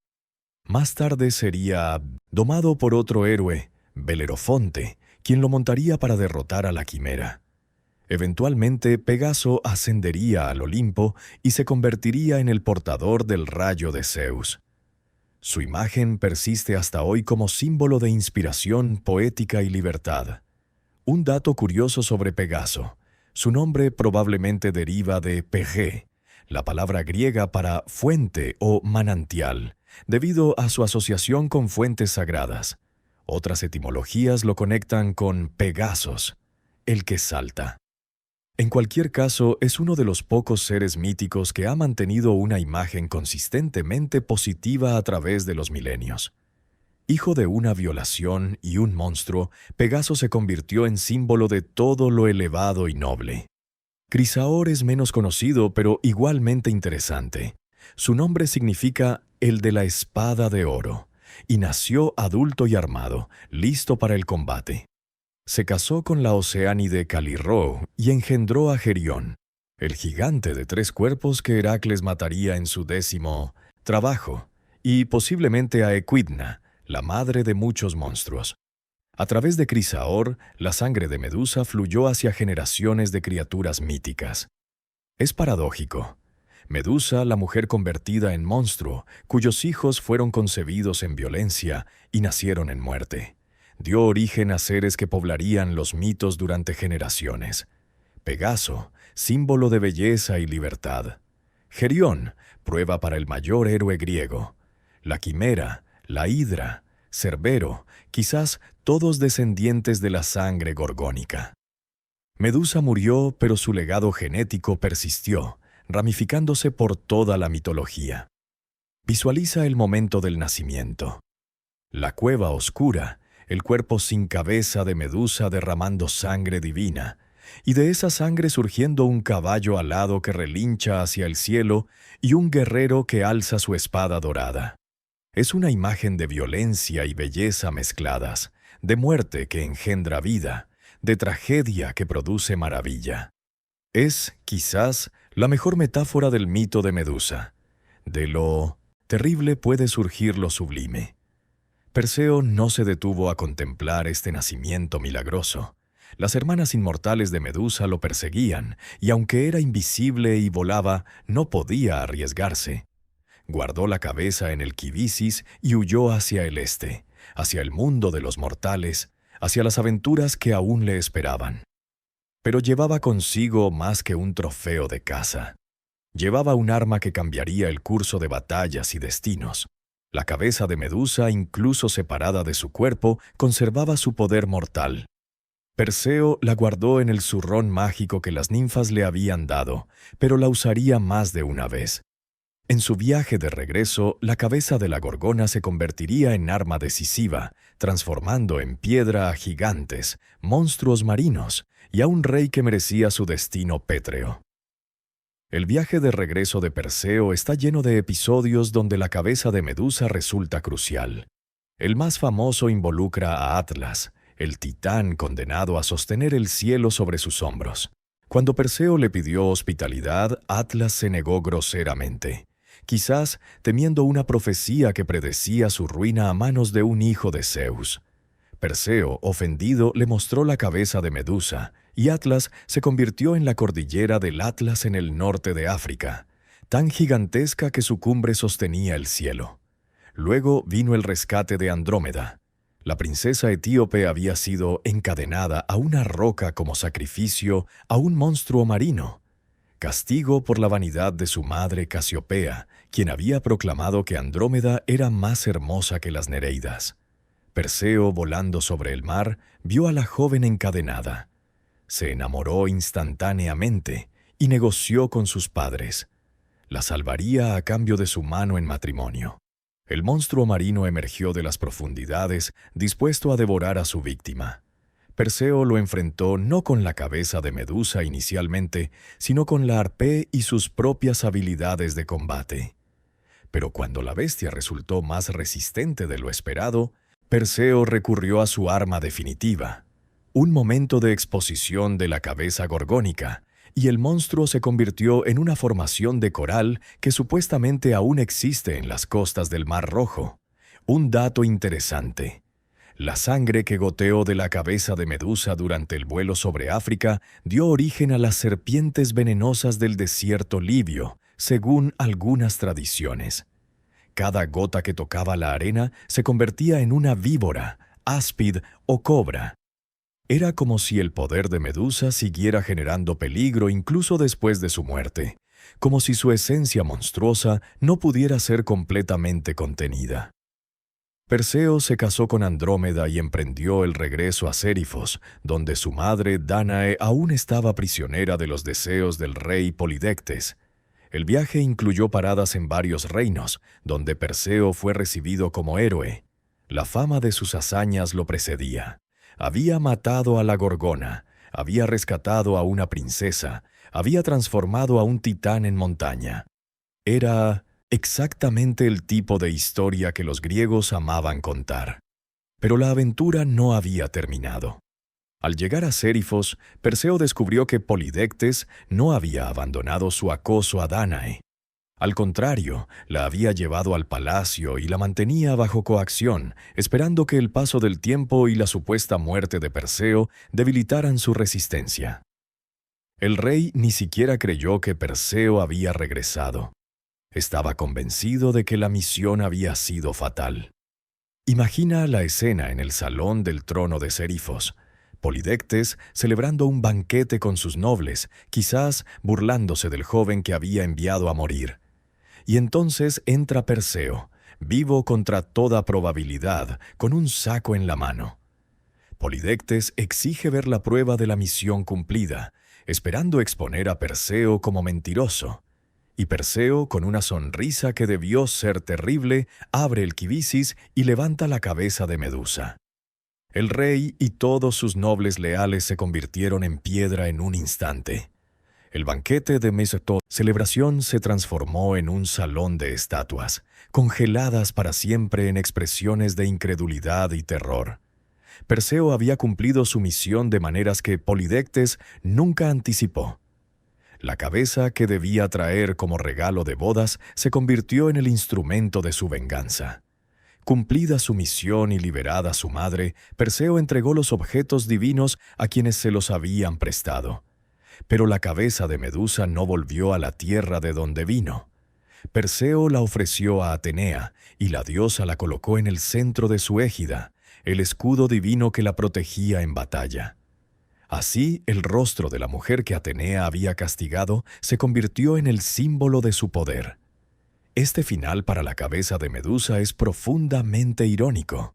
Más tarde sería domado por otro héroe, Belerofonte, quien lo montaría para derrotar a la quimera. Eventualmente, Pegaso ascendería al Olimpo y se convertiría en el portador del rayo de Zeus. Su imagen persiste hasta hoy como símbolo de inspiración poética y libertad. Un dato curioso sobre Pegaso: su nombre probablemente deriva de Pegé, la palabra griega para fuente o manantial, debido a su asociación con fuentes sagradas. Otras etimologías lo conectan con Pegasos, el que salta. En cualquier caso, es uno de los pocos seres míticos que ha mantenido una imagen consistentemente positiva a través de los milenios. Hijo de una violación y un monstruo, Pegaso se convirtió en símbolo de todo lo elevado y noble. Crisaor es menos conocido, pero igualmente interesante. Su nombre significa el de la espada de oro, y nació adulto y armado, listo para el combate. Se casó con la oceánide Calirró y engendró a Gerión, el gigante de 3 cuerpos que Heracles mataría en su 10º trabajo, y posiblemente a Equidna, la madre de muchos monstruos. A través de Crisaor, la sangre de Medusa fluyó hacia generaciones de criaturas míticas. Es paradójico. Medusa, la mujer convertida en monstruo, cuyos hijos fueron concebidos en violencia y nacieron en muerte, dio origen a seres que poblarían los mitos durante generaciones. Pegaso, símbolo de belleza y libertad. Gerión, prueba para el mayor héroe griego. La quimera, la hidra, Cerbero, quizás todos descendientes de la sangre gorgónica. Medusa murió, pero su legado genético persistió, ramificándose por toda la mitología. Visualiza el momento del nacimiento. La cueva oscura, el cuerpo sin cabeza de Medusa derramando sangre divina, y de esa sangre surgiendo un caballo alado que relincha hacia el cielo y un guerrero que alza su espada dorada. Es una imagen de violencia y belleza mezcladas, de muerte que engendra vida, de tragedia que produce maravilla. Es, quizás, la mejor metáfora del mito de Medusa. De lo terrible puede surgir lo sublime. Perseo no se detuvo a contemplar este nacimiento milagroso. Las hermanas inmortales de Medusa lo perseguían, y aunque era invisible y volaba, no podía arriesgarse. Guardó la cabeza en el Kibisis y huyó hacia el este, hacia el mundo de los mortales, hacia las aventuras que aún le esperaban. Pero llevaba consigo más que un trofeo de caza. Llevaba un arma que cambiaría el curso de batallas y destinos. La cabeza de Medusa, incluso separada de su cuerpo, conservaba su poder mortal. Perseo la guardó en el zurrón mágico que las ninfas le habían dado, pero la usaría más de una vez. En su viaje de regreso, la cabeza de la gorgona se convertiría en arma decisiva, transformando en piedra a gigantes, monstruos marinos y a un rey que merecía su destino pétreo. El viaje de regreso de Perseo está lleno de episodios donde la cabeza de Medusa resulta crucial. El más famoso involucra a Atlas, el titán condenado a sostener el cielo sobre sus hombros. Cuando Perseo le pidió hospitalidad, Atlas se negó groseramente, quizás temiendo una profecía que predecía su ruina a manos de un hijo de Zeus. Perseo, ofendido, le mostró la cabeza de Medusa, y Atlas se convirtió en la cordillera del Atlas en el norte de África, tan gigantesca que su cumbre sostenía el cielo. Luego vino el rescate de Andrómeda. La princesa etíope había sido encadenada a una roca como sacrificio a un monstruo marino, castigo por la vanidad de su madre Casiopea, quien había proclamado que Andrómeda era más hermosa que las Nereidas. Perseo, volando sobre el mar, vio a la joven encadenada. Se enamoró instantáneamente y negoció con sus padres. La salvaría a cambio de su mano en matrimonio. El monstruo marino emergió de las profundidades, dispuesto a devorar a su víctima. Perseo lo enfrentó no con la cabeza de Medusa inicialmente, sino con la arpé y sus propias habilidades de combate. Pero cuando la bestia resultó más resistente de lo esperado, Perseo recurrió a su arma definitiva, un momento de exposición de la cabeza gorgónica, y el monstruo se convirtió en una formación de coral que supuestamente aún existe en las costas del Mar Rojo. Un dato interesante: la sangre que goteó de la cabeza de Medusa durante el vuelo sobre África dio origen a las serpientes venenosas del desierto libio, según algunas tradiciones. Cada gota que tocaba la arena se convertía en una víbora, áspid o cobra. Era como si el poder de Medusa siguiera generando peligro incluso después de su muerte, como si su esencia monstruosa no pudiera ser completamente contenida. Perseo se casó con Andrómeda y emprendió el regreso a Sérifos, donde su madre, Dánae, aún estaba prisionera de los deseos del rey Polidectes. El viaje incluyó paradas en varios reinos, donde Perseo fue recibido como héroe. La fama de sus hazañas lo precedía. Había matado a la gorgona, había rescatado a una princesa, había transformado a un titán en montaña. Era exactamente el tipo de historia que los griegos amaban contar. Pero la aventura no había terminado. Al llegar a Sérifos, Perseo descubrió que Polidectes no había abandonado su acoso a Dánae. Al contrario, la había llevado al palacio y la mantenía bajo coacción, esperando que el paso del tiempo y la supuesta muerte de Perseo debilitaran su resistencia. El rey ni siquiera creyó que Perseo había regresado. Estaba convencido de que la misión había sido fatal. Imagina la escena en el salón del trono de Sérifos. Polidectes celebrando un banquete con sus nobles, quizás burlándose del joven que había enviado a morir. Y entonces entra Perseo, vivo contra toda probabilidad, con un saco en la mano. Polidectes exige ver la prueba de la misión cumplida, esperando exponer a Perseo como mentiroso. y Perseo, con una sonrisa que debió ser terrible, abre el quibisis y levanta la cabeza de Medusa. El rey y todos sus nobles leales se convirtieron en piedra en un instante. El banquete de celebración se transformó en un salón de estatuas, congeladas para siempre en expresiones de incredulidad y terror. Perseo había cumplido su misión de maneras que Polidectes nunca anticipó. La cabeza que debía traer como regalo de bodas se convirtió en el instrumento de su venganza. Cumplida su misión y liberada su madre, Perseo entregó los objetos divinos a quienes se los habían prestado. Pero la cabeza de Medusa no volvió a la tierra de donde vino. Perseo la ofreció a Atenea, y la diosa la colocó en el centro de su égida, el escudo divino que la protegía en batalla. Así, el rostro de la mujer que Atenea había castigado se convirtió en el símbolo de su poder. Este final para la cabeza de Medusa es profundamente irónico.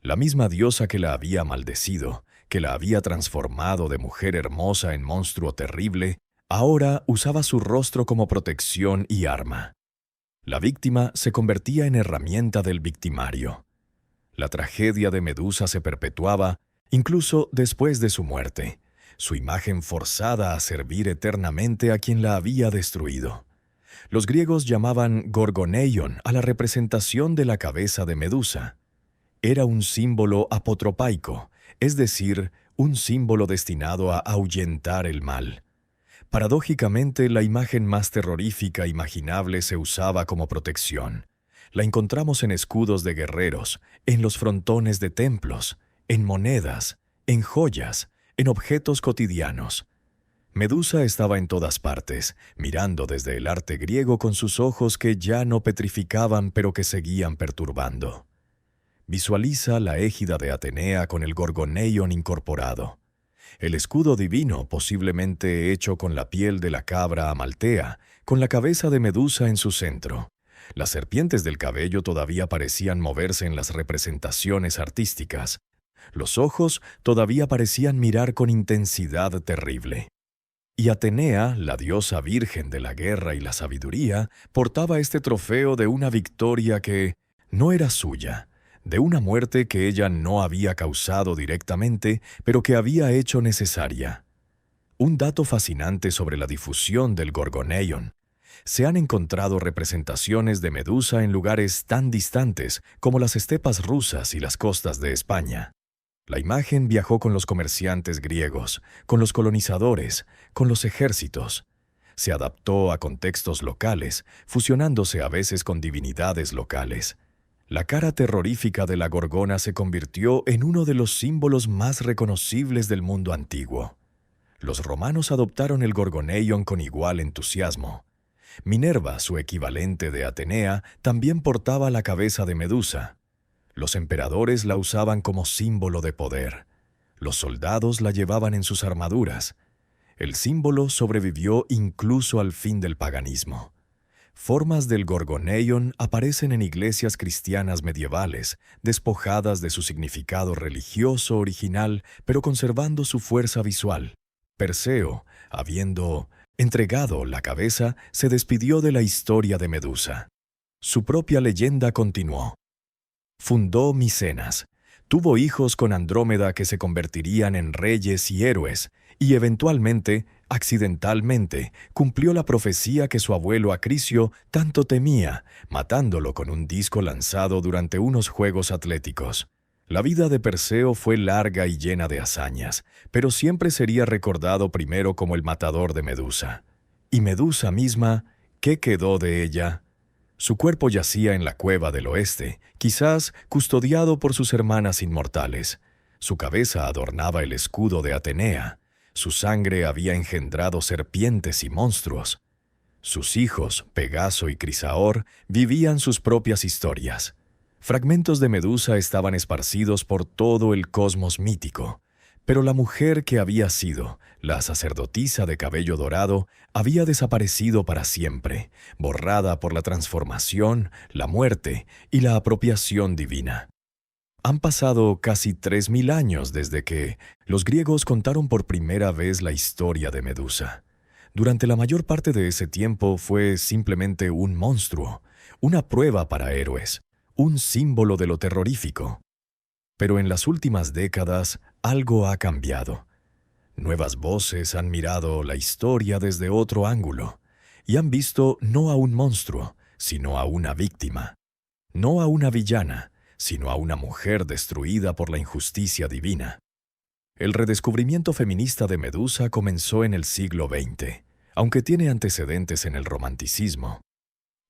La misma diosa que la había maldecido, que la había transformado de mujer hermosa en monstruo terrible, ahora usaba su rostro como protección y arma. La víctima se convertía en herramienta del victimario. La tragedia de Medusa se perpetuaba incluso después de su muerte, su imagen forzada a servir eternamente a quien la había destruido. Los griegos llamaban gorgoneion a la representación de la cabeza de Medusa. Era un símbolo apotropaico, es decir, un símbolo destinado a ahuyentar el mal. Paradójicamente, la imagen más terrorífica imaginable se usaba como protección. La encontramos en escudos de guerreros, en los frontones de templos, en monedas, en joyas, en objetos cotidianos. Medusa estaba en todas partes, mirando desde el arte griego con sus ojos que ya no petrificaban pero que seguían perturbando. Visualiza la égida de Atenea con el gorgoneion incorporado. El escudo divino, posiblemente hecho con la piel de la cabra amaltea, con la cabeza de Medusa en su centro. Las serpientes del cabello todavía parecían moverse en las representaciones artísticas. Los ojos todavía parecían mirar con intensidad terrible. Y Atenea, la diosa virgen de la guerra y la sabiduría, portaba este trofeo de una victoria que no era suya, de una muerte que ella no había causado directamente, pero que había hecho necesaria. Un dato fascinante sobre la difusión del gorgoneion. Se han encontrado representaciones de Medusa en lugares tan distantes como las estepas rusas y las costas de España. La imagen viajó con los comerciantes griegos, con los colonizadores, con los ejércitos. Se adaptó a contextos locales, fusionándose a veces con divinidades locales. La cara terrorífica de la gorgona se convirtió en uno de los símbolos más reconocibles del mundo antiguo. Los romanos adoptaron el gorgoneion con igual entusiasmo. Minerva, su equivalente de Atenea, también portaba la cabeza de Medusa. Los emperadores la usaban como símbolo de poder. Los soldados la llevaban en sus armaduras. El símbolo sobrevivió incluso al fin del paganismo. Formas del gorgoneion aparecen en iglesias cristianas medievales, despojadas de su significado religioso original, pero conservando su fuerza visual. Perseo, habiendo entregado la cabeza, se despidió de la historia de Medusa. Su propia leyenda continuó. Fundó Micenas. Tuvo hijos con Andrómeda que se convertirían en reyes y héroes, y eventualmente, accidentalmente, cumplió la profecía que su abuelo Acricio tanto temía, matándolo con un disco lanzado durante unos juegos atléticos. La vida de Perseo fue larga y llena de hazañas, pero siempre sería recordado primero como el matador de Medusa. Y Medusa misma, ¿qué quedó de ella? Su cuerpo yacía en la cueva del oeste, quizás custodiado por sus hermanas inmortales. Su cabeza adornaba el escudo de Atenea. Su sangre había engendrado serpientes y monstruos. Sus hijos, Pegaso y Crisaor, vivían sus propias historias. Fragmentos de Medusa estaban esparcidos por todo el cosmos mítico. Pero la mujer que había sido, la sacerdotisa de cabello dorado, había desaparecido para siempre, borrada por la transformación, la muerte y la apropiación divina. Han pasado casi 3000 años desde que los griegos contaron por primera vez la historia de Medusa. Durante la mayor parte de ese tiempo fue simplemente un monstruo, una prueba para héroes, un símbolo de lo terrorífico. Pero en las últimas décadas algo ha cambiado. Nuevas voces han mirado la historia desde otro ángulo y han visto no a un monstruo, sino a una víctima. No a una villana, sino a una mujer destruida por la injusticia divina. El redescubrimiento feminista de Medusa comenzó en el siglo XX, aunque tiene antecedentes en el romanticismo.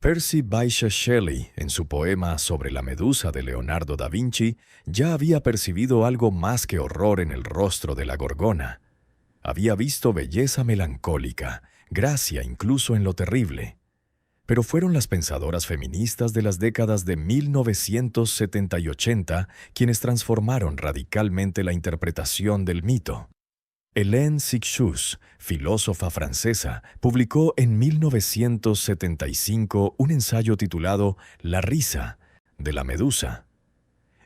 Percy Bysshe Shelley, en su poema sobre la Medusa de Leonardo da Vinci, ya había percibido algo más que horror en el rostro de la Gorgona. Había visto belleza melancólica, gracia incluso en lo terrible. Pero fueron las pensadoras feministas de las décadas de 1970 y 80 quienes transformaron radicalmente la interpretación del mito. Hélène Cixous, filósofa francesa, publicó en 1975 un ensayo titulado La risa de la Medusa.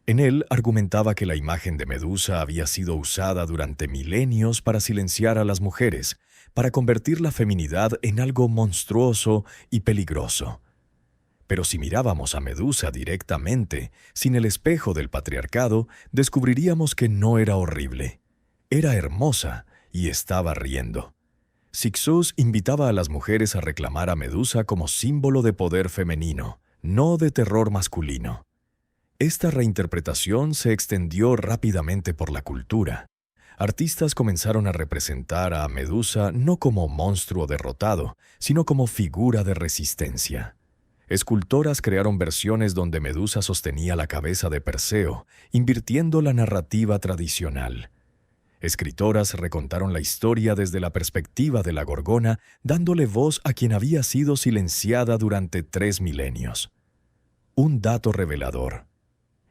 En él argumentaba que la imagen de Medusa había sido usada durante milenios para silenciar a las mujeres, para convertir la feminidad en algo monstruoso y peligroso. Pero si mirábamos a Medusa directamente, sin el espejo del patriarcado, descubriríamos que no era horrible. Era hermosa y estaba riendo. Cixous invitaba a las mujeres a reclamar a Medusa como símbolo de poder femenino, no de terror masculino. Esta reinterpretación se extendió rápidamente por la cultura. Artistas comenzaron a representar a Medusa no como monstruo derrotado, sino como figura de resistencia. Escultoras crearon versiones donde Medusa sostenía la cabeza de Perseo, invirtiendo la narrativa tradicional. Escritoras recontaron la historia desde la perspectiva de la Gorgona, dándole voz a quien había sido silenciada durante 3 milenios. Un dato revelador.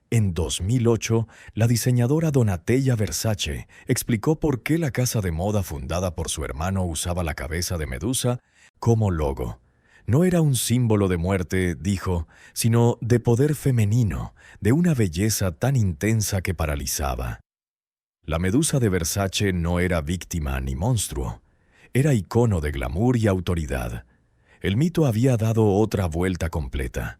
En 2008, la diseñadora Donatella Versace explicó por qué la casa de moda fundada por su hermano usaba la cabeza de Medusa como logo. No era un símbolo de muerte, dijo, sino de poder femenino, de una belleza tan intensa que paralizaba. La Medusa de Versace no era víctima ni monstruo. Era icono de glamour y autoridad. El mito había dado otra vuelta completa.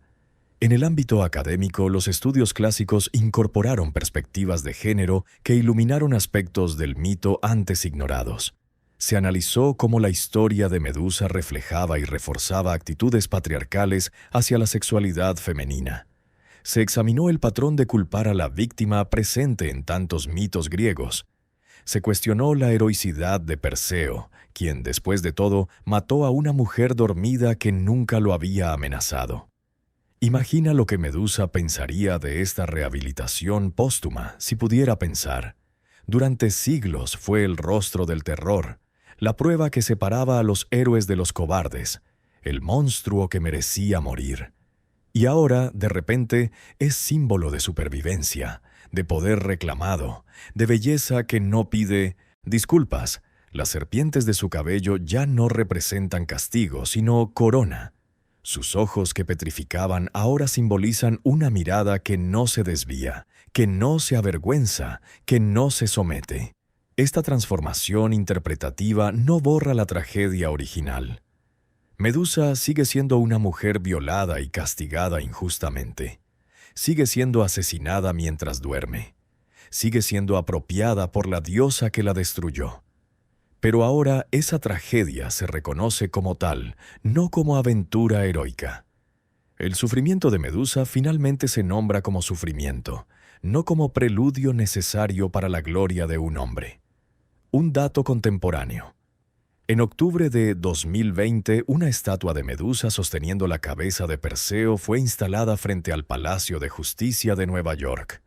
En el ámbito académico, los estudios clásicos incorporaron perspectivas de género que iluminaron aspectos del mito antes ignorados. Se analizó cómo la historia de Medusa reflejaba y reforzaba actitudes patriarcales hacia la sexualidad femenina. Se examinó el patrón de culpar a la víctima presente en tantos mitos griegos. Se cuestionó la heroicidad de Perseo, quien, después de todo, mató a una mujer dormida que nunca lo había amenazado. Imagina lo que Medusa pensaría de esta rehabilitación póstuma, si pudiera pensar. Durante siglos fue el rostro del terror, la prueba que separaba a los héroes de los cobardes, el monstruo que merecía morir. Y ahora, de repente, es símbolo de supervivencia, de poder reclamado, de belleza que no pide disculpas. Las serpientes de su cabello ya no representan castigo, sino corona. Sus ojos que petrificaban ahora simbolizan una mirada que no se desvía, que no se avergüenza, que no se somete. Esta transformación interpretativa no borra la tragedia original. Medusa sigue siendo una mujer violada y castigada injustamente. Sigue siendo asesinada mientras duerme. Sigue siendo apropiada por la diosa que la destruyó. Pero ahora esa tragedia se reconoce como tal, no como aventura heroica. El sufrimiento de Medusa finalmente se nombra como sufrimiento, no como preludio necesario para la gloria de un hombre. Un dato contemporáneo. En octubre de 2020, una estatua de Medusa sosteniendo la cabeza de Perseo fue instalada frente al Palacio de Justicia de Nueva York.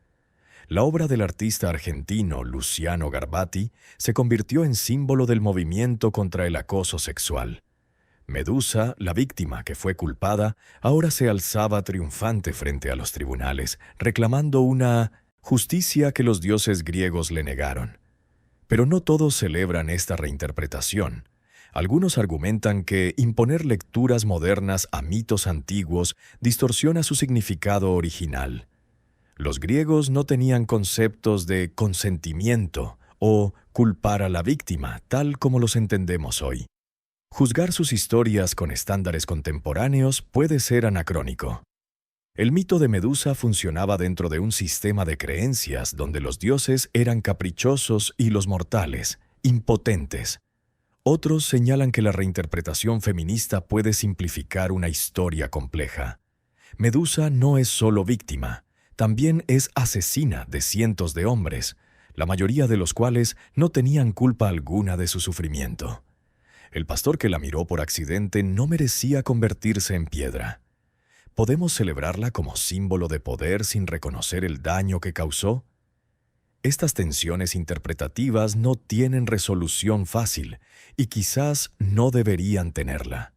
La obra del artista argentino Luciano Garbati se convirtió en símbolo del movimiento contra el acoso sexual. Medusa, la víctima que fue culpada, ahora se alzaba triunfante frente a los tribunales, reclamando una justicia que los dioses griegos le negaron. Pero no todos celebran esta reinterpretación. Algunos argumentan que imponer lecturas modernas a mitos antiguos distorsiona su significado original. Los griegos no tenían conceptos de consentimiento o culpar a la víctima, tal como los entendemos hoy. Juzgar sus historias con estándares contemporáneos puede ser anacrónico. El mito de Medusa funcionaba dentro de un sistema de creencias donde los dioses eran caprichosos y los mortales, impotentes. Otros señalan que la reinterpretación feminista puede simplificar una historia compleja. Medusa no es solo víctima, también es asesina de cientos de hombres, la mayoría de los cuales no tenían culpa alguna de su sufrimiento. El pastor que la miró por accidente no merecía convertirse en piedra. ¿Podemos celebrarla como símbolo de poder sin reconocer el daño que causó? Estas tensiones interpretativas no tienen resolución fácil y quizás no deberían tenerla.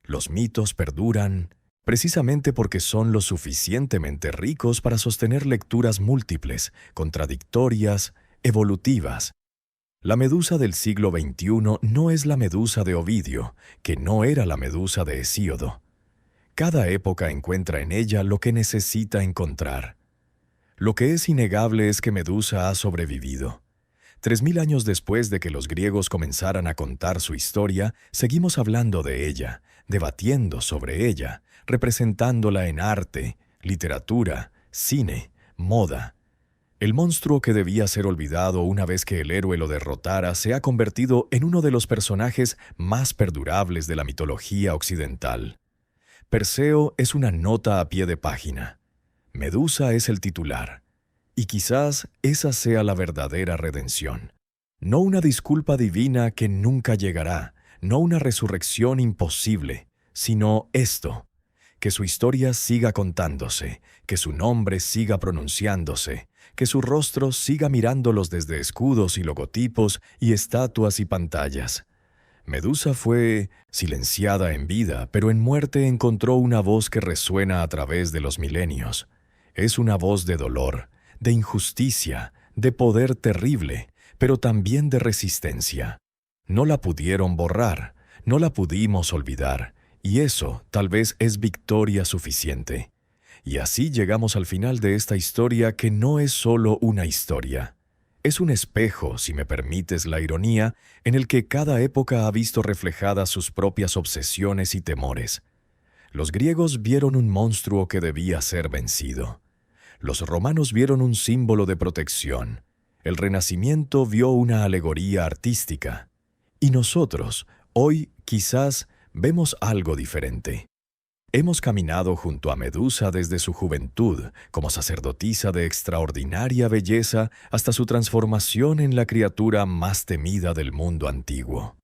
Los mitos perduran precisamente porque son lo suficientemente ricos para sostener lecturas múltiples, contradictorias, evolutivas. La Medusa del siglo XXI no es la Medusa de Ovidio, que no era la Medusa de Hesíodo. Cada época encuentra en ella lo que necesita encontrar. Lo que es innegable es que Medusa ha sobrevivido. 3000 años después de que los griegos comenzaran a contar su historia, seguimos hablando de ella, debatiendo sobre ella, representándola en arte, literatura, cine, moda. El monstruo que debía ser olvidado una vez que el héroe lo derrotara se ha convertido en uno de los personajes más perdurables de la mitología occidental. Perseo es una nota a pie de página. Medusa es el titular. Y quizás esa sea la verdadera redención. No una disculpa divina que nunca llegará, no una resurrección imposible, sino esto: que su historia siga contándose, que su nombre siga pronunciándose, que su rostro siga mirándolos desde escudos y logotipos y estatuas y pantallas. Medusa fue silenciada en vida, pero en muerte encontró una voz que resuena a través de los milenios. Es una voz de dolor, de injusticia, de poder terrible, pero también de resistencia. No la pudieron borrar, no la pudimos olvidar, y eso tal vez es victoria suficiente. Y así llegamos al final de esta historia que no es solo una historia. Es un espejo, si me permites la ironía, en el que cada época ha visto reflejadas sus propias obsesiones y temores. Los griegos vieron un monstruo que debía ser vencido. Los romanos vieron un símbolo de protección. El Renacimiento vio una alegoría artística. Y nosotros, hoy, quizás, vemos algo diferente. Hemos caminado junto a Medusa desde su juventud, como sacerdotisa de extraordinaria belleza, hasta su transformación en la criatura más temida del mundo antiguo.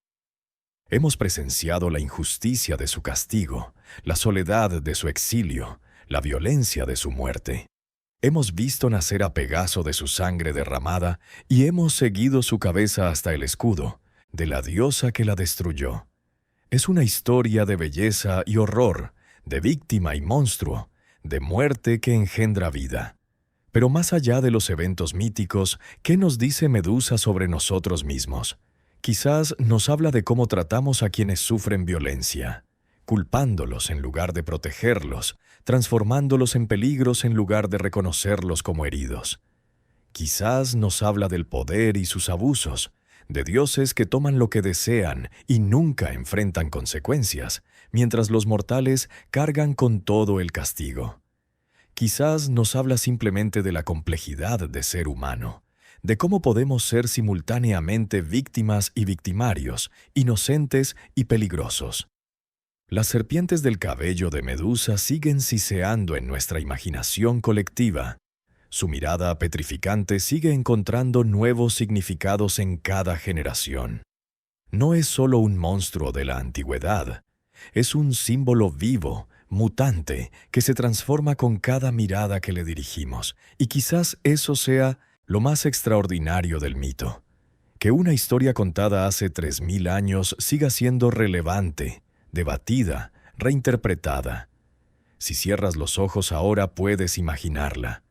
Hemos presenciado la injusticia de su castigo, la soledad de su exilio, la violencia de su muerte. Hemos visto nacer a Pegaso de su sangre derramada y hemos seguido su cabeza hasta el escudo, de la diosa que la destruyó. Es una historia de belleza y horror, de víctima y monstruo, de muerte que engendra vida. Pero más allá de los eventos míticos, ¿qué nos dice Medusa sobre nosotros mismos? Quizás nos habla de cómo tratamos a quienes sufren violencia, culpándolos en lugar de protegerlos, transformándolos en peligros en lugar de reconocerlos como heridos. Quizás nos habla del poder y sus abusos, de dioses que toman lo que desean y nunca enfrentan consecuencias, mientras los mortales cargan con todo el castigo. Quizás nos habla simplemente de la complejidad de ser humano, de cómo podemos ser simultáneamente víctimas y victimarios, inocentes y peligrosos. Las serpientes del cabello de Medusa siguen siseando en nuestra imaginación colectiva. Su mirada petrificante sigue encontrando nuevos significados en cada generación. No es solo un monstruo de la antigüedad, es un símbolo vivo, mutante, que se transforma con cada mirada que le dirigimos, y quizás eso sea lo más extraordinario del mito. Que una historia contada hace 3000 años siga siendo relevante, debatida, reinterpretada. Si cierras los ojos ahora puedes imaginarla.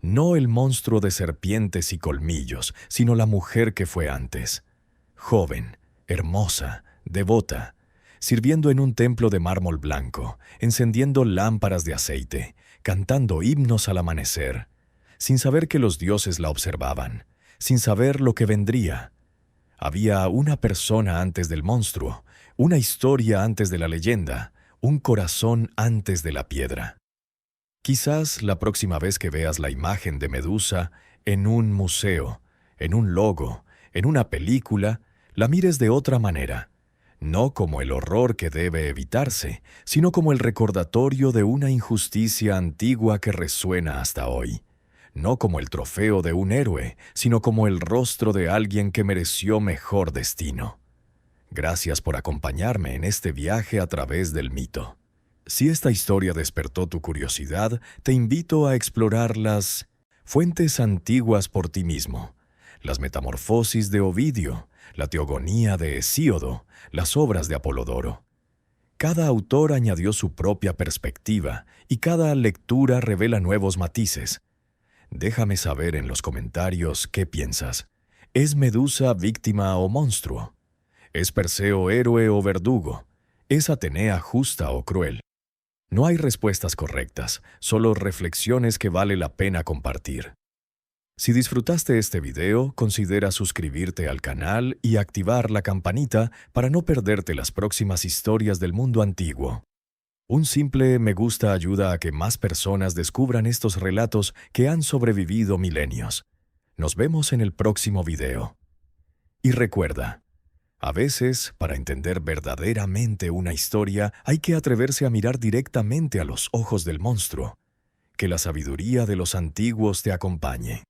No el monstruo de serpientes y colmillos, sino la mujer que fue antes. Joven, hermosa, devota, sirviendo en un templo de mármol blanco, encendiendo lámparas de aceite, cantando himnos al amanecer, sin saber que los dioses la observaban, sin saber lo que vendría. Había una persona antes del monstruo, Una historia antes de la leyenda, un corazón antes de la piedra. Quizás la próxima vez que veas la imagen de Medusa en un museo, en un logo, en una película, la mires de otra manera, no como el horror que debe evitarse, sino como el recordatorio de una injusticia antigua que resuena hasta hoy. No como el trofeo de un héroe, sino como el rostro de alguien que mereció mejor destino. Gracias por acompañarme en este viaje a través del mito. Si esta historia despertó tu curiosidad, te invito a explorar las fuentes antiguas por ti mismo, las Metamorfosis de Ovidio, la Teogonía de Hesíodo, las obras de Apolodoro. Cada autor añadió su propia perspectiva y cada lectura revela nuevos matices. Déjame saber en los comentarios qué piensas. ¿Es Medusa víctima o monstruo? ¿Es Perseo héroe o verdugo? ¿Es Atenea justa o cruel? No hay respuestas correctas, solo reflexiones que vale la pena compartir. Si disfrutaste este video, considera suscribirte al canal y activar la campanita para no perderte las próximas historias del mundo antiguo. Un simple me gusta ayuda a que más personas descubran estos relatos que han sobrevivido milenios. Nos vemos en el próximo video. Y recuerda, a veces, para entender verdaderamente una historia, hay que atreverse a mirar directamente a los ojos del monstruo. Que la sabiduría de los antiguos te acompañe.